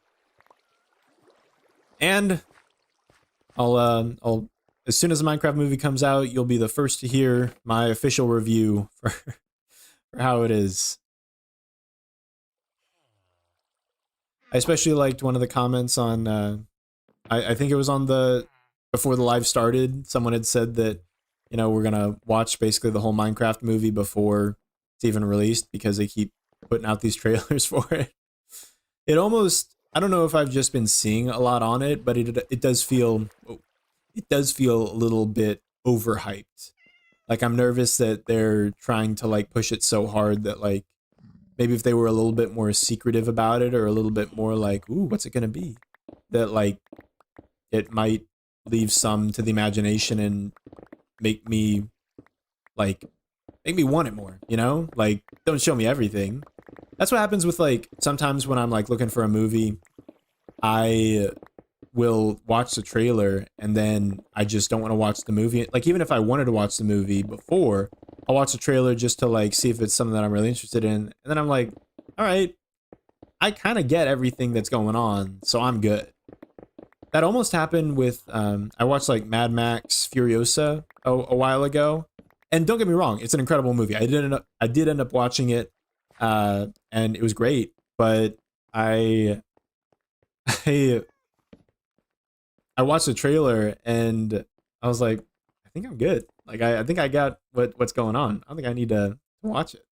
And I'll as soon as the Minecraft movie comes out, you'll be the first to hear my official review for how it is. I especially liked one of the comments on, I think it was on before the live started, someone had said that, you know, we're gonna watch basically the whole Minecraft movie before it's even released because they keep putting out these trailers for it. It almost, I don't know if I've just been seeing a lot on it, but it does feel a little bit overhyped. Like I'm nervous that they're trying to like push it so hard that like maybe if they were a little bit more secretive about it or a little bit more like, ooh, what's it gonna be? That like it might leave some to the imagination and make me want it more, you know? Like don't show me everything. That's what happens with like sometimes when I'm like looking for a movie, I will watch the trailer and then I just don't want to watch the movie. Like even if I wanted to watch the movie before, I'll watch the trailer just to like see if it's something that I'm really interested in. And then I'm like, all right, I kind of get everything that's going on, so I'm good. That almost happened with, I watched like Mad Max Furiosa a while ago. And don't get me wrong, it's an incredible movie. I did end up watching it, and it was great, but I watched the trailer and I was like, I think I'm good. Like I think I got what's going on. I don't think I need to watch it.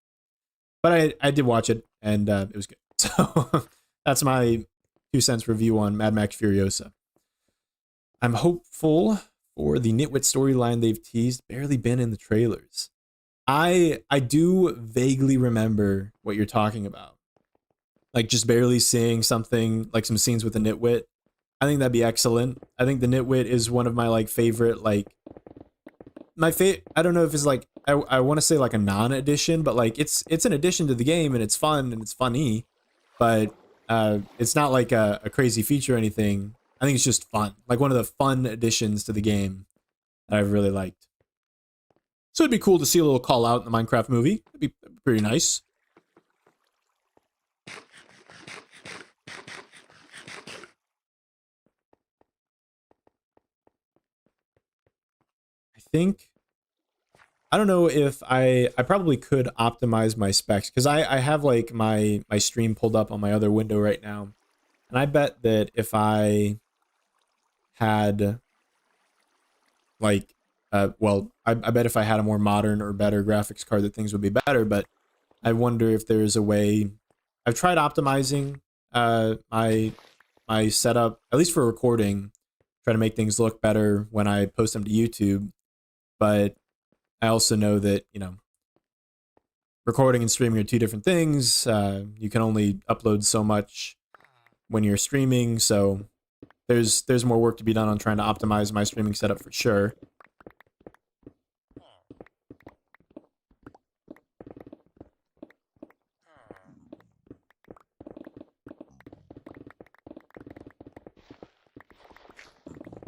But I did watch it and it was good. So that's my 2 cents review on Mad Max Furiosa. I'm hopeful for the Nitwit storyline they've teased, barely been in the trailers. I do vaguely remember what you're talking about. Like just barely seeing something, like some scenes with the Nitwit. I think that'd be excellent. I think the Nitwit is one of my like favorite, like I don't know if it's like, I want to say like a non-addition, but like it's an addition to the game and it's fun and it's funny, but it's not like a crazy feature or anything. I think it's just fun. Like one of the fun additions to the game that I've really liked. So it'd be cool to see a little call out in the Minecraft movie. It'd be pretty nice. I don't know if I probably could optimize my specs because I have like my stream pulled up on my other window right now. And I bet that if I had like, well, I bet if I had a more modern or better graphics card that things would be better, but I wonder if there's a way. I've tried optimizing my setup, at least for recording, try to make things look better when I post them to YouTube. But I also know that, you know, recording and streaming are two different things. You can only upload so much when you're streaming, so there's more work to be done on trying to optimize my streaming setup for sure.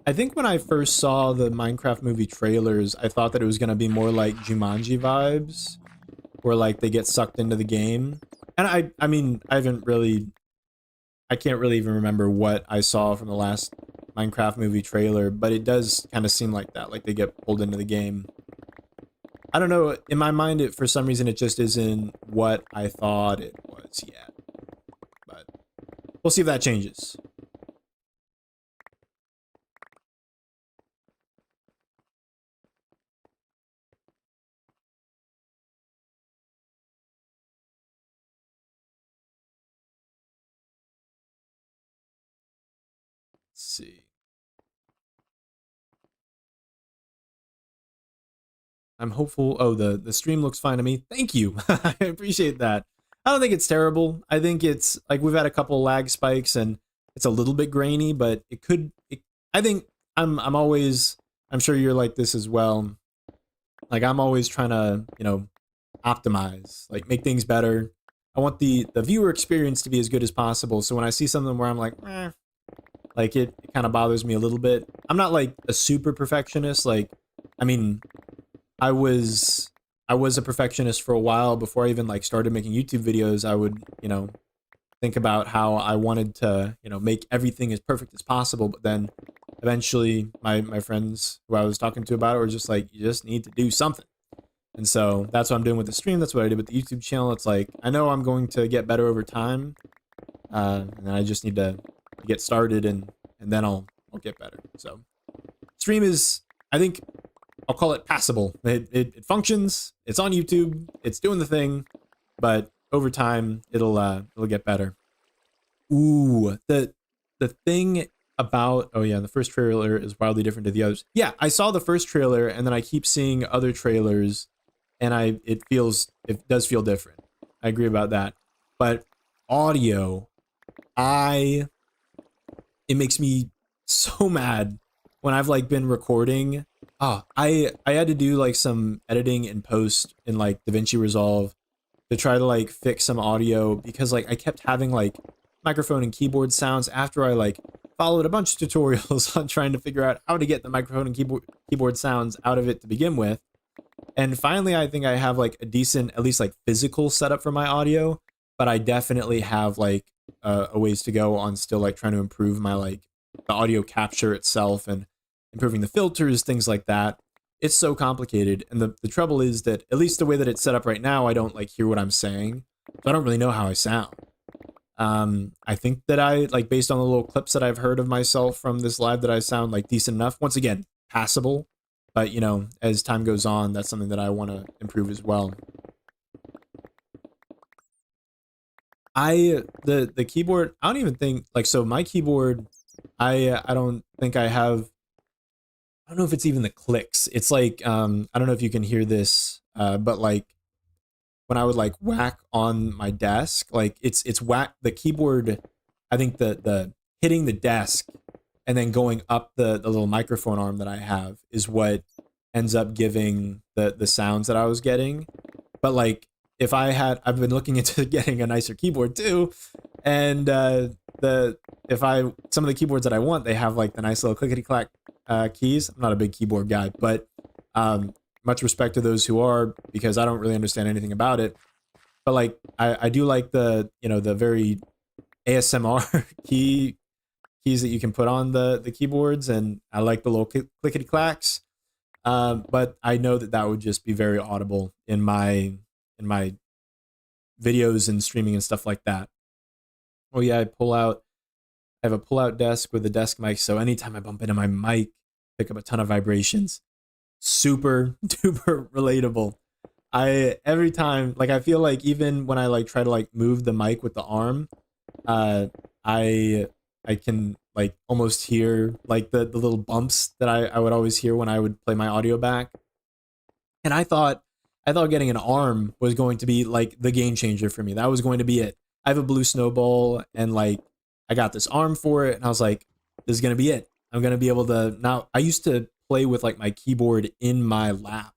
I think when I first saw the Minecraft movie trailers, I thought that it was going to be more like Jumanji vibes, where like they get sucked into the game. And I mean, I can't really even remember what I saw from the last Minecraft movie trailer, but it does kind of seem like that, like they get pulled into the game. I don't know, in my mind, for some reason, it just isn't what I thought it was yet. But we'll see if that changes. See. I'm hopeful. Oh, the stream looks fine to me. Thank you. I appreciate that. I don't think it's terrible. I think it's like we've had a couple lag spikes and it's a little bit grainy, but I think I'm always, I'm sure you're like this as well. Like I'm always trying to, you know, optimize, like make things better. I want the viewer experience to be as good as possible. So when I see something where I'm like, like it kind of bothers me a little bit. I'm not like a super perfectionist. Like, I mean, I was a perfectionist for a while before I even like started making YouTube videos. I would, you know, think about how I wanted to, you know, make everything as perfect as possible. But then eventually my friends who I was talking to about it were just like, you just need to do something. And so that's what I'm doing with the stream. That's what I did with the YouTube channel. It's like, I know I'm going to get better over time. And I just need to get started and then I'll get better. So stream is, I think I'll call it passable. It functions. It's on YouTube. It's doing the thing, but over time it'll get better. Ooh, the thing about, oh yeah, the first trailer is wildly different to the others. Yeah, I saw the first trailer and then I keep seeing other trailers and it does feel different. I agree about that. But audio, it makes me so mad when I've like been recording. I had to do like some editing in post in like DaVinci Resolve to try to like fix some audio because like I kept having like microphone and keyboard sounds after I like followed a bunch of tutorials on trying to figure out how to get the microphone and keyboard sounds out of it to begin with. And finally, I think I have like a decent, at least like physical setup for my audio, but I definitely have like a ways to go on still like trying to improve my like the audio capture itself and improving the filters, things like that. It's so complicated. And the trouble is that at least the way that it's set up right now, I don't like hear what I'm saying. So I don't really know how I sound. I think that I like based on the little clips that I've heard of myself from this live that I sound like decent enough. Once again, passable. But you know, as time goes on, that's something that I want to improve as well. The keyboard, I don't even think like, so my keyboard, I don't think I have, I don't know if it's even the clicks. It's like, I don't know if you can hear this, but like when I would like whack on my desk, like it's whack the keyboard. I think the hitting the desk and then going up the little microphone arm that I have is what ends up giving the sounds that I was getting. But like if I've been looking into getting a nicer keyboard too. And some of the keyboards that I want, they have like the nice little clickety clack keys. I'm not a big keyboard guy, but much respect to those who are, because I don't really understand anything about it. But like I do like the, you know, the very ASMR keys that you can put on the keyboards, and I like the little clickety clacks. But I know that would just be very audible in my videos and streaming and stuff like that. Oh yeah, I have a pull-out desk with a desk mic, so anytime I bump into my mic, pick up a ton of vibrations. Super duper relatable. Every time, like I feel like even when I like try to like move the mic with the arm, I can like almost hear like the little bumps that I would always hear when I would play my audio back. And I thought getting an arm was going to be like the game changer for me. That was going to be it. I have a blue snowball and like I got this arm for it, and I was like, this is gonna be it. I'm gonna be able to now. I used to play with like my keyboard in my lap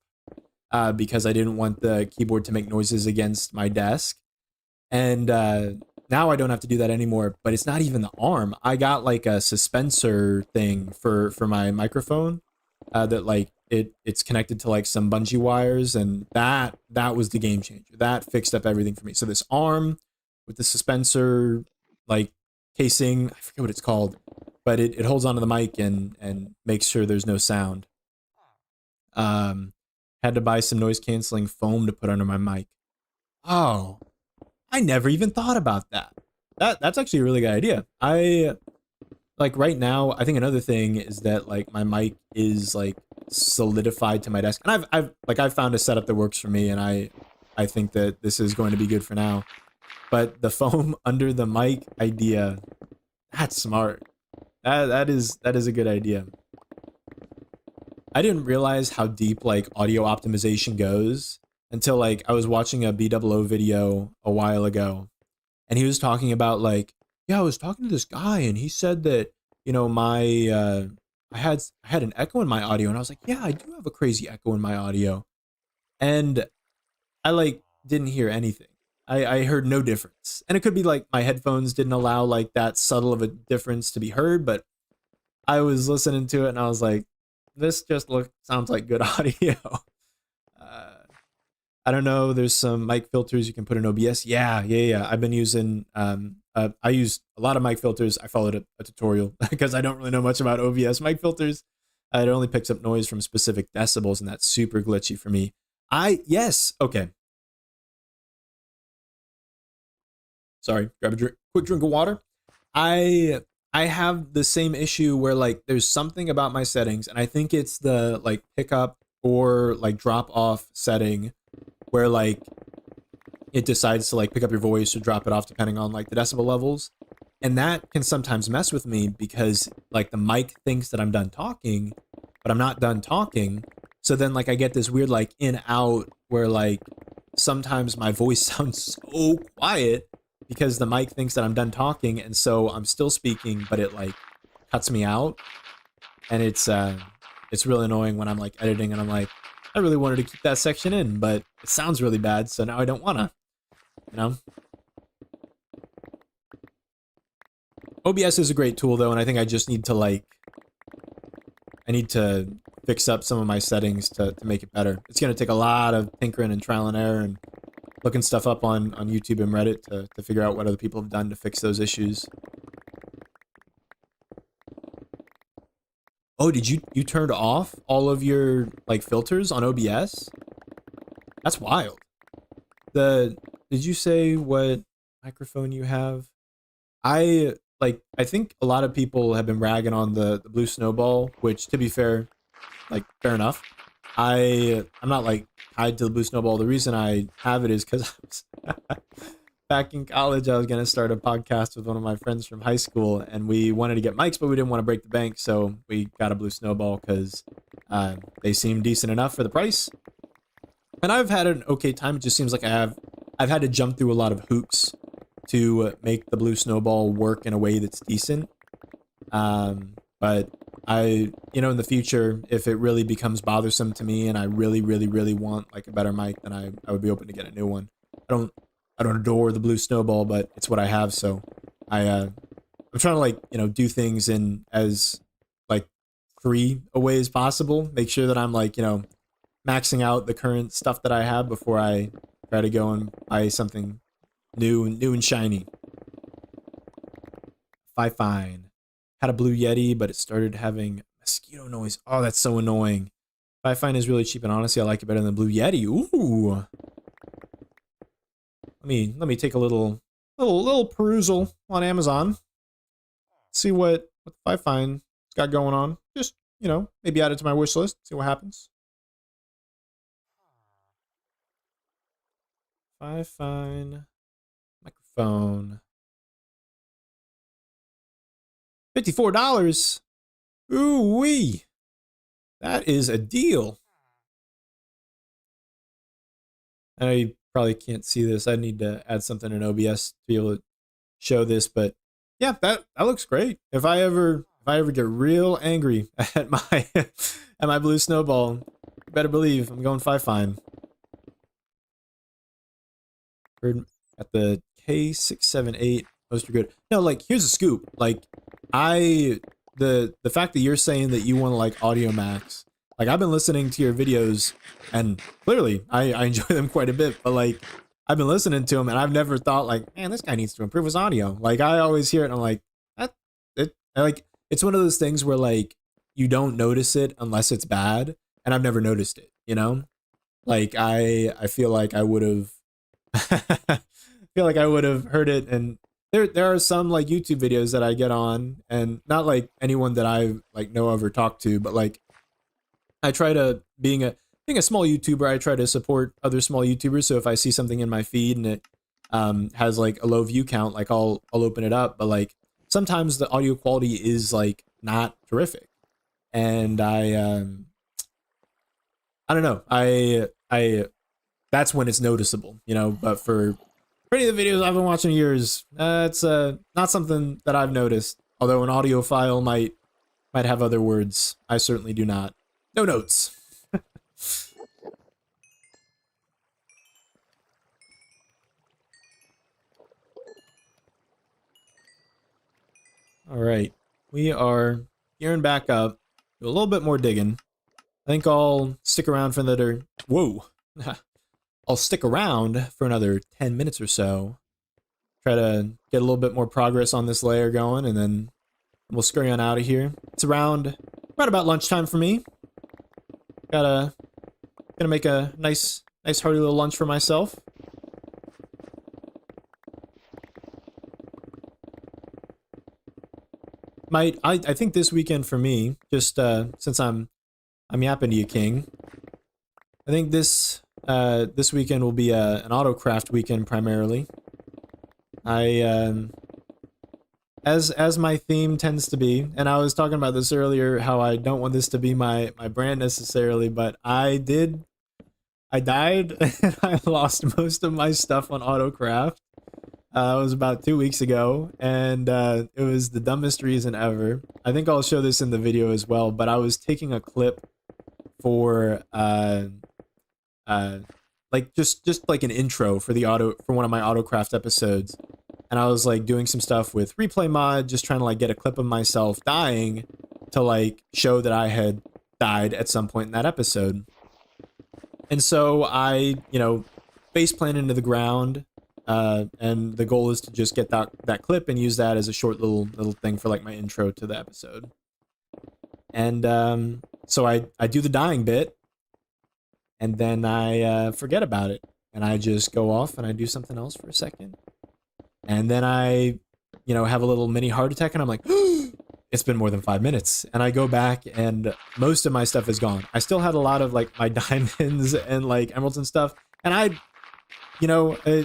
because I didn't want the keyboard to make noises against my desk. And now I don't have to do that anymore, but it's not even the arm. I got like a suspensor thing for my microphone that like it's connected to like some bungee wires, and that was the game changer. That fixed up everything for me. So this arm with the suspensor like casing, I forget what it's called, but it holds onto the mic and makes sure there's no sound. Had to buy some noise canceling foam to put under my mic. Oh, I never even thought about that. That's actually a really good idea. I like right now, I think another thing is that like my mic is like solidified to my desk, and I've found a setup that works for me, and I think that this is going to be good for now. But the foam under the mic idea, that's smart. That is a good idea. I didn't realize how deep like audio optimization goes until like I was watching a B00 video a while ago, and he was talking about like, yeah, I was talking to this guy and he said that, you know, my I had an echo in my audio, and I was like, yeah, I do have a crazy echo in my audio. And I like didn't hear anything. I heard no difference. And it could be like my headphones didn't allow like that subtle of a difference to be heard, but I was listening to it and I was like, this just sounds like good audio. I don't know. There's some mic filters you can put in OBS. Yeah. I've been using, I use a lot of mic filters. I followed a tutorial because I don't really know much about OBS mic filters. It only picks up noise from specific decibels, and that's super glitchy for me. Okay. Sorry, grab a quick drink of water. I have the same issue where like there's something about my settings, and I think it's the like pickup or like drop off setting where like it decides to like pick up your voice or drop it off depending on like the decibel levels. And that can sometimes mess with me because like the mic thinks that I'm done talking, but I'm not done talking. So then like I get this weird like in out where like sometimes my voice sounds so quiet because the mic thinks that I'm done talking, and so I'm still speaking, but it like cuts me out. And it's really annoying when I'm like editing and I'm like, I really wanted to keep that section in, but it sounds really bad, so now I don't wanna, you know? OBS is a great tool though, and I think I just need to fix up some of my settings to make it better. It's gonna take a lot of tinkering and trial and error and looking stuff up on YouTube and Reddit to figure out what other people have done to fix those issues. Oh, did you turned off all of your like filters on OBS? That's wild. Did you say what microphone you have? I think a lot of people have been ragging on the Blue Snowball, which to be fair, like fair enough. I'm not like tied to the Blue Snowball. The reason I have it is because back in college, I was going to start a podcast with one of my friends from high school, and we wanted to get mics, but we didn't want to break the bank. So we got a Blue Snowball because they seem decent enough for the price. And I've had an okay time. It just seems like I've had to jump through a lot of hoops to make the Blue Snowball work in a way that's decent. But in the future, if it really becomes bothersome to me and I really, really, really want like a better mic, then I would be open to get a new one. I don't adore the Blue Snowball, but it's what I have. So I'm trying to like, do things in as like free a way as possible. Make sure that I'm like, maxing out the current stuff that I have before I try to go and buy something new and shiny. Fine. Had a Blue Yeti, but it started having mosquito noise. Oh, that's so annoying. Fine is really cheap, and honestly, I like it better than the Blue Yeti. Ooh. Let me take a little perusal on Amazon. See what Fifine's got going on. Just, maybe add it to my wish list. See what happens. Fifine microphone. $54. Ooh-wee. That is a deal. I probably can't see this. I need to add something in OBS to be able to show this, but yeah, that looks great. If I ever get real angry at my Blue Snowball, you better believe I'm going Fifine. Heard at the K678 most are good. No, like here's a scoop. Like the fact that you're saying that you want to like Audio Max, like I've been listening to your videos and clearly I enjoy them quite a bit, but like I've been listening to them and I've never thought like, man, this guy needs to improve his audio. Like I always hear it and I'm like, it's one of those things where like you don't notice it unless it's bad, and I've never noticed it, Like I feel like I would have heard it, and there are some like YouTube videos that I get on, and not like anyone that I like know of or talk to, but like I try to being a small YouTuber, I try to support other small YouTubers. So if I see something in my feed and it has like a low view count, like I'll open it up, but like sometimes the audio quality is like not terrific, and I I don't know. I that's when it's noticeable, you know. But for any of the videos I've been watching years, it's not something that I've noticed. Although an audio file might have other words, I certainly do not. No notes. All right, we are gearing back up. Do a little bit more digging. I think I'll stick around for another. Whoa. I'll stick around for another 10 minutes or so. Try to get a little bit more progress on this layer going, and then we'll scurry on out of here. It's around about lunchtime for me. Gonna make a nice hearty little lunch for myself. I think this weekend for me, just since I'm yapping to you, King. I think this weekend will be an AutoCraft weekend primarily. As my theme tends to be, and I was talking about this earlier, how I don't want this to be my brand necessarily, but I died and I lost most of my stuff on AutoCraft. It was about 2 weeks ago, and it was the dumbest reason ever. I think I'll show this in the video as well, but I was taking a clip for like just like an intro for one of my AutoCraft episodes, and I was like doing some stuff with Replay Mod, just trying to like get a clip of myself dying to like show that I had died at some point in that episode. And so I, face plant into the ground, and the goal is to just get that clip and use that as a short little thing for like my intro to the episode. And so I do the dying bit, and then I forget about it, and I just go off and I do something else for a second, and then I have a little mini heart attack, and I'm like, it's been more than 5 minutes, and I go back and most of my stuff is gone. I still had a lot of like my diamonds and like emeralds and stuff, and I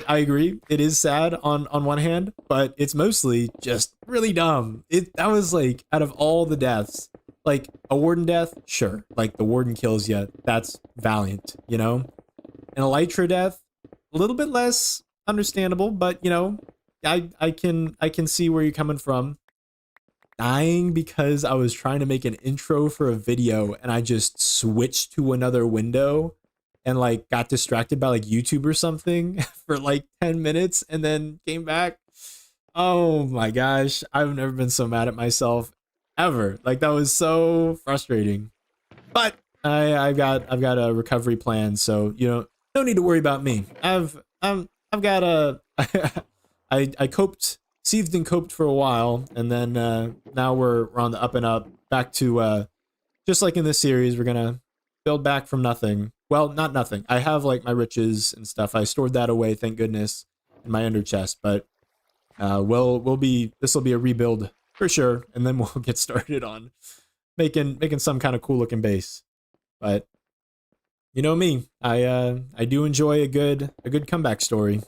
agree, it is sad on one hand, but it's mostly just really dumb. That was like, out of all the deaths, like a warden death, sure, like the warden kills you, that's valiant, an elytra death, a little bit less understandable, but I can see where you're coming from. Dying because I was trying to make an intro for a video and I just switched to another window and like got distracted by like YouTube or something for like 10 minutes and then came back. Oh my gosh, I've never been so mad at myself ever. Like, that was so frustrating. But I've got a recovery plan, so no need to worry about me. I've got a I coped, seethed and coped for a while, and then now we're on the up and up, back to just like in this series, we're gonna build back from nothing. Well, not nothing. I have like my riches and stuff. I stored that away, thank goodness, in my ender chest. But this will be a rebuild for sure, and then we'll get started on making some kind of cool looking base. But you know me, I do enjoy a good comeback story.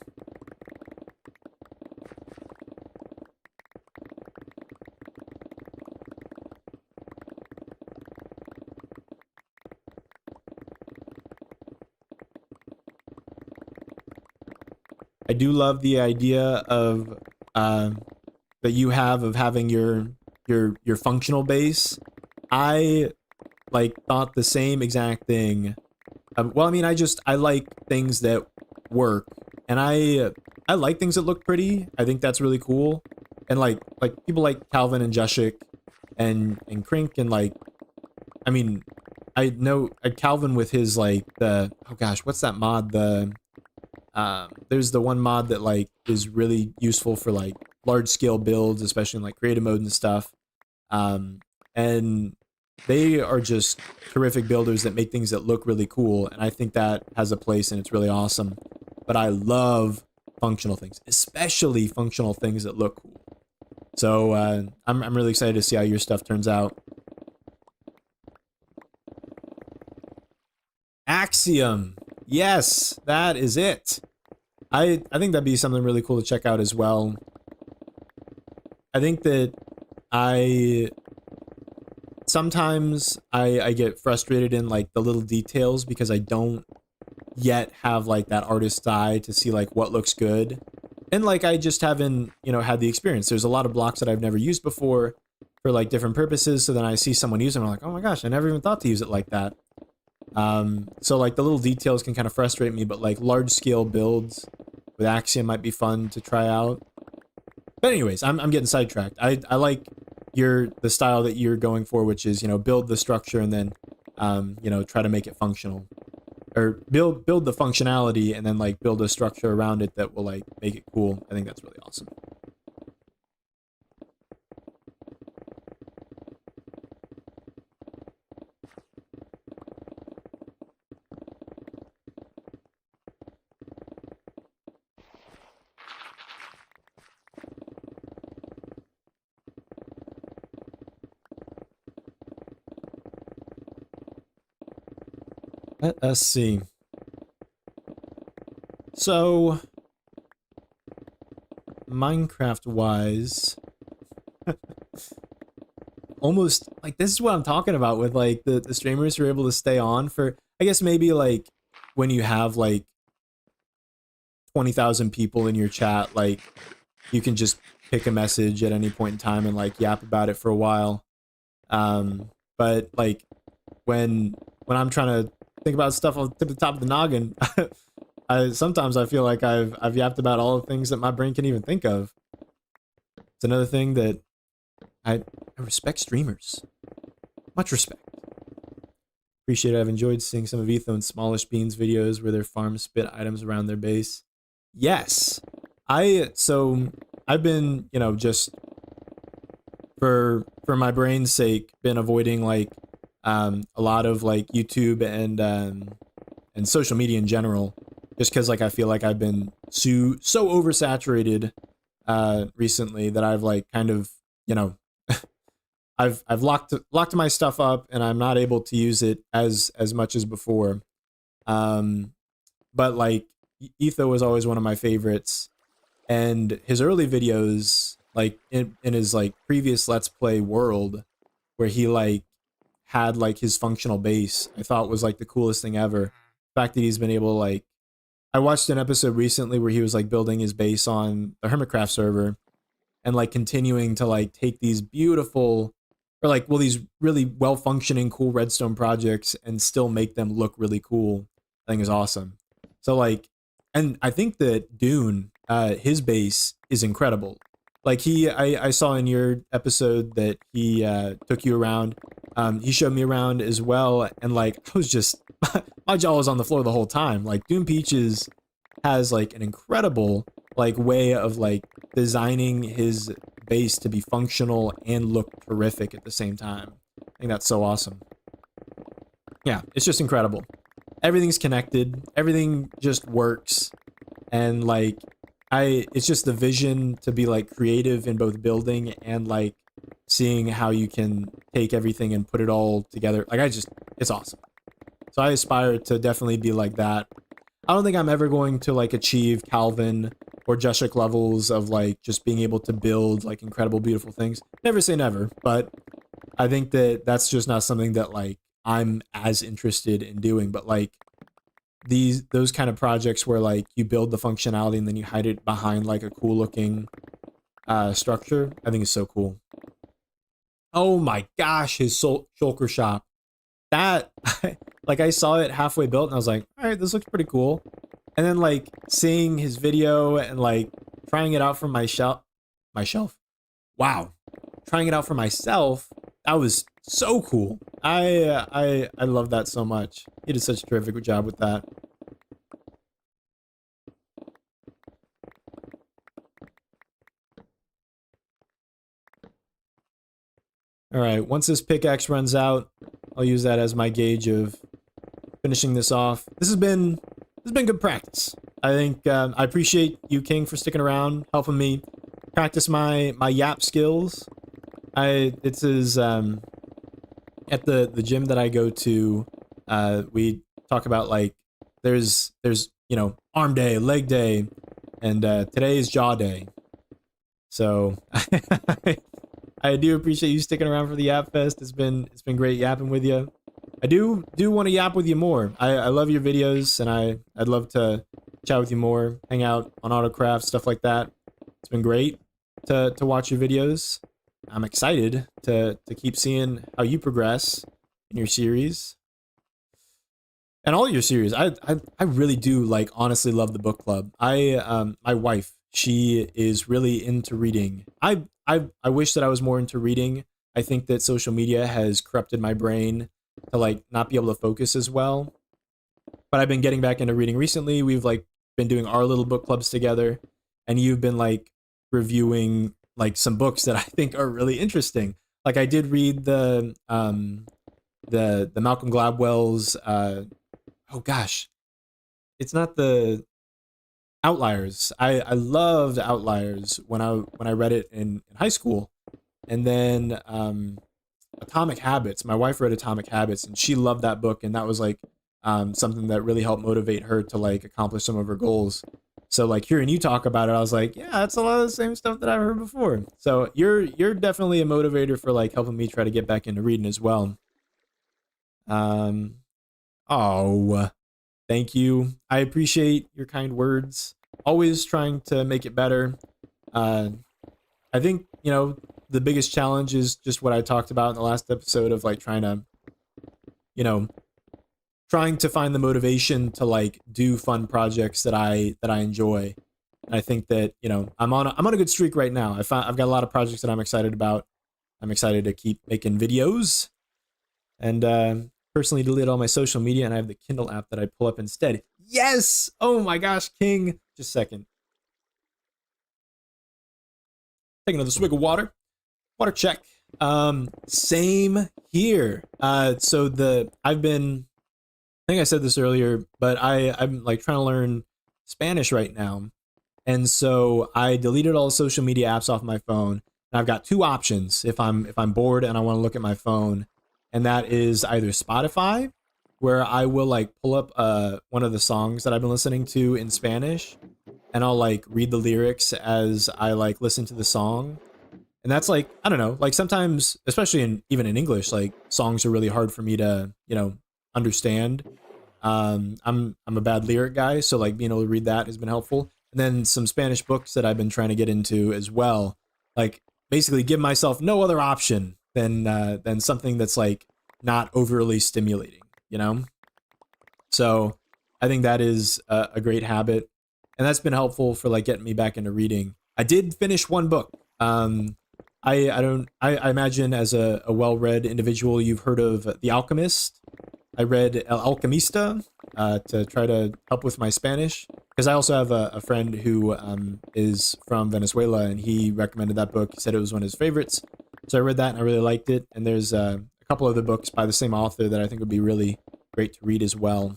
I do love the idea of that you have of having your functional base. I like thought the same exact thing. Well, I mean, I like things that work, and I like things that look pretty. I think that's really cool, and like people like Calvin and Jushik and Krink, and like, I mean, I know Calvin with his like oh gosh, what's that mod? There's the one mod that like is really useful for like large scale builds, especially in like creative mode and stuff. And they are just terrific builders that make things that look really cool, and I think that has a place and it's really awesome. But I love functional things, especially functional things that look cool. So I'm really excited to see how your stuff turns out. Axiom. Yes, that is it. I think that'd be something really cool to check out as well. I think that sometimes I get frustrated in like the little details because I don't yet have like that artist's eye to see like what looks good. And like I just haven't, you know, had the experience. There's a lot of blocks that I've never used before for like different purposes. So then I see someone use them, I'm like, oh my gosh, I never even thought to use it like that. So like the little details can kind of frustrate me, but like large scale builds with Axiom might be fun to try out. But anyways, I'm getting sidetracked. I like the style that you're going for, which is, you know, build the structure and then, you know, try to make it functional, or build the functionality and then like build a structure around it that will like make it cool. I think that's really awesome. Let us see. So, Minecraft-wise, almost like this is what I'm talking about with like the streamers who are able to stay on for, I guess maybe like when you have like 20,000 people in your chat, like you can just pick a message at any point in time and like yap about it for a while. But like when I'm trying to think about stuff on the top of the noggin, sometimes I feel like I've yapped about all the things that my brain can even think of. It's another thing that I respect streamers. Much respect. Appreciate it. I've enjoyed seeing some of Etho and Smallish Beans videos where their farms spit items around their base. Yes. So I've been, you know, just for my brain's sake, been avoiding like a lot of like YouTube and social media in general, just because like I feel like I've been so oversaturated recently that I've like kind of, you know, I've locked my stuff up and I'm not able to use it as much as before. But like Etho was always one of my favorites, and his early videos, like in his like previous Let's Play world, where he like had like his functional base, I thought was like the coolest thing ever. The fact that he's been able to like, I watched an episode recently where he was like building his base on the Hermitcraft server and like continuing to like take these beautiful, or like, well, these really well functioning cool redstone projects and still make them look really cool. I think is awesome. So like, and I think that Dune, his base is incredible. Like I saw in your episode that he took you around. He showed me around as well, and like I was just my jaw was on the floor the whole time. Like Dune Peaches has like an incredible like way of like designing his base to be functional and look terrific at the same time. I think that's so awesome. Yeah, it's just incredible. Everything's connected. Everything just works, and like it's just the vision to be like creative in both building and like seeing how you can take everything and put it all together. Like it's awesome. So I aspire to definitely be like that. I don't think I'm ever going to like achieve Calvin or Jushik levels of like just being able to build like incredible, beautiful things. Never say never, but I think that that's just not something that like I'm as interested in doing. But like those kind of projects where like you build the functionality and then you hide it behind like a cool looking structure, I think is so cool. Oh my gosh, his shulker shop. That, like I saw it halfway built and I was like, all right, this looks pretty cool. And then like seeing his video and like trying it out for my shelf. Wow. Trying it out for myself. That was so cool. I love that so much. He did such a terrific job with that. All right, once this pickaxe runs out, I'll use that as my gauge of finishing this off. This has been good practice. I think I appreciate you, King, for sticking around, helping me practice my yap skills. It's at the gym that I go to. We talk about like there's you know, arm day, leg day, and today is jaw day. So I do appreciate you sticking around for the Yap Fest. It's been great yapping with you. I do want to yap with you more. I love your videos, and I'd love to chat with you more, hang out on Autocraft, stuff like that. It's been great to watch your videos. I'm excited to keep seeing how you progress in your series. And all your series. I really do like honestly love the book club. My wife, she is really into reading. I wish that I was more into reading. I think that social media has corrupted my brain to like not be able to focus as well. But I've been getting back into reading recently. We've like been doing our little book clubs together, and you've been like reviewing like some books that I think are really interesting. Like I did read the Malcolm Gladwell's oh gosh, it's not the Outliers. I loved Outliers when I read it in high school, and then Atomic Habits. My wife read Atomic Habits, and she loved that book, and that was like something that really helped motivate her to like accomplish some of her goals. So like hearing you talk about it, I was like, yeah, that's a lot of the same stuff that I've heard before. So you're definitely a motivator for like helping me try to get back into reading as well. Oh, thank you. I appreciate your kind words. Always trying to make it better. I think, the biggest challenge is just what I talked about in the last episode of like trying to find the motivation to like do fun projects that I enjoy. And I think that, I'm on a good streak right now. I've got a lot of projects that I'm excited about. I'm excited to keep making videos, and personally delete all my social media, and I have the Kindle app that I pull up instead. Yes! Oh my gosh, King. Just a second. Take another swig of water. Water check. Same here. I think I said this earlier, but I'm like trying to learn Spanish right now. And so I deleted all the social media apps off my phone. And I've got two options if I'm bored and I want to look at my phone. And that is either Spotify, where I will like pull up one of the songs that I've been listening to in Spanish, and I'll like read the lyrics as I like listen to the song. And that's like, I don't know, like sometimes, especially even in English, like songs are really hard for me to, understand. I'm a bad lyric guy, so like being able to read that has been helpful. And then some Spanish books that I've been trying to get into as well. Like basically give myself no other option than something that's like not overly stimulating, So I think that is a great habit, and that's been helpful for like getting me back into reading. I did finish one book. I imagine as a well-read individual, you've heard of The Alchemist. I read El Alchemista to try to help with my Spanish, because I also have a friend who is from Venezuela, and he recommended that book. He said it was one of his favorites. So I read that and I really liked it. And there's a couple other books by the same author that I think would be really great to read as well.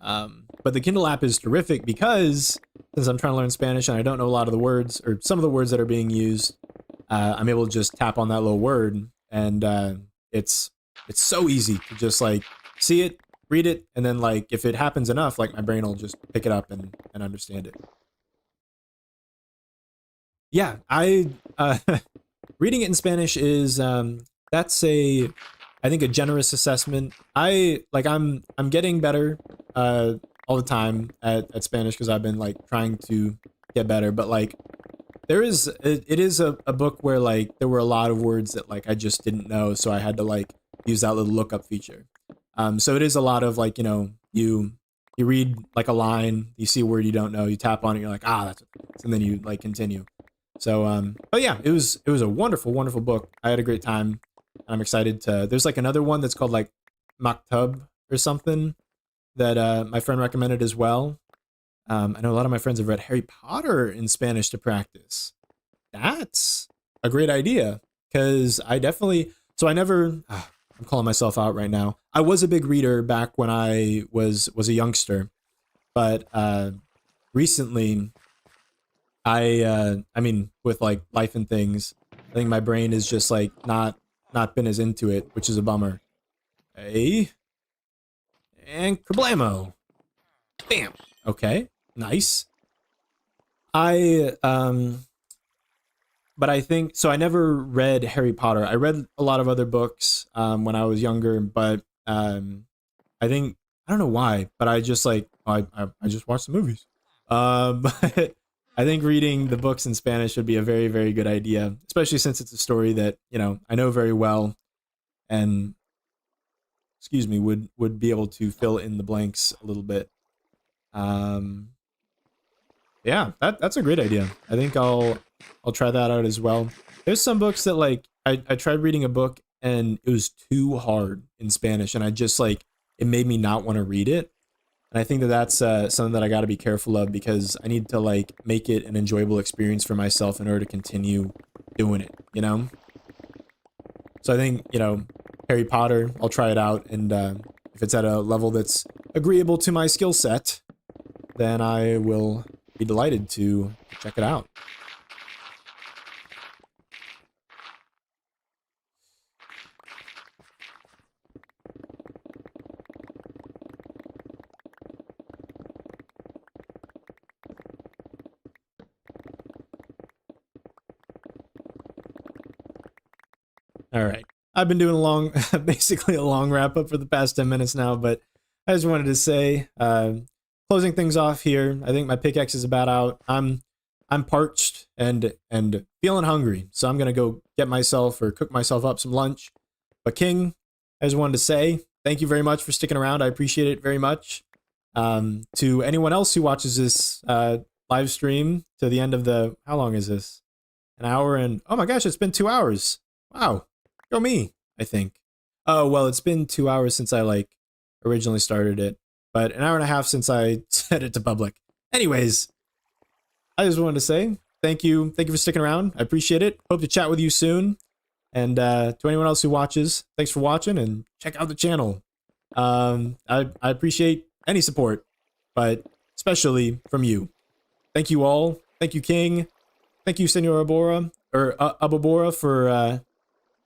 But the Kindle app is terrific because since I'm trying to learn Spanish and I don't know a lot of the words or some of the words that are being used, I'm able to just tap on that little word, and it's so easy to just like see it, read it, and then like if it happens enough, like my brain will just pick it up and understand it. Yeah, reading it in Spanish is that's I think a generous assessment. I'm getting better all the time at Spanish because I've been like trying to get better, but like it is a book where like there were a lot of words that like I just didn't know, so I had to like use that little lookup feature. So it is a lot of like, you read like a line, you see a word you don't know, you tap on it, you're like, that's what it is, and then you like continue. So but yeah, it was a wonderful, wonderful book. I had a great time. I'm excited to, there's like another one that's called like Maktub or something that my friend recommended as well. I know a lot of my friends have read Harry Potter in Spanish to practice. That's a great idea, because I definitely, so I never, I'm calling myself out right now. I was a big reader back when I was a youngster, but recently I mean, with like life and things, I think my brain is just like not been as into it, which is a bummer. Hey, and kablamo. Bam. Okay, nice. I but I think so. I never read Harry Potter. I read a lot of other books when I was younger, but I think I don't know why, but I just like I just watched the movies. But I think reading the books in Spanish would be a very, very good idea, especially since it's a story that, you know, I know very well and would be able to fill in the blanks a little bit. Yeah, that's a great idea. I think I'll try that out as well. There's some books that like I tried reading a book and it was too hard in Spanish and I just like it made me not want to read it. And I think that that's something that I got to be careful of because I need to like make it an enjoyable experience for myself in order to continue doing it, you know? So I think, you know, Harry Potter, I'll try it out. And if it's at a level that's agreeable to my skill set, then I will be delighted to check it out. All right. I've been doing basically a long wrap up for the past 10 minutes now, but I just wanted to say, closing things off here, I think my pickaxe is about out. I'm parched and feeling hungry, so I'm gonna go get myself or cook myself up some lunch. But King, I just wanted to say thank you very much for sticking around. I appreciate it very much. To anyone else who watches this live stream to the end of how long is this? An hour and oh my gosh, it's been 2 hours. Wow. Go me, I think. Oh, well, it's been 2 hours since I like originally started it, but an hour and a half since I set it to public. Anyways, I just wanted to say thank you. Thank you for sticking around. I appreciate it. Hope to chat with you soon. And to anyone else who watches, thanks for watching and check out the channel. I appreciate any support, but especially from you. Thank you all. Thank you, King. Thank you, Senor Abora or Abobora for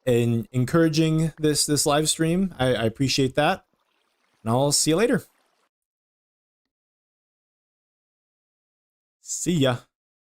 in encouraging this live stream. I appreciate that. And I'll see you later. See ya.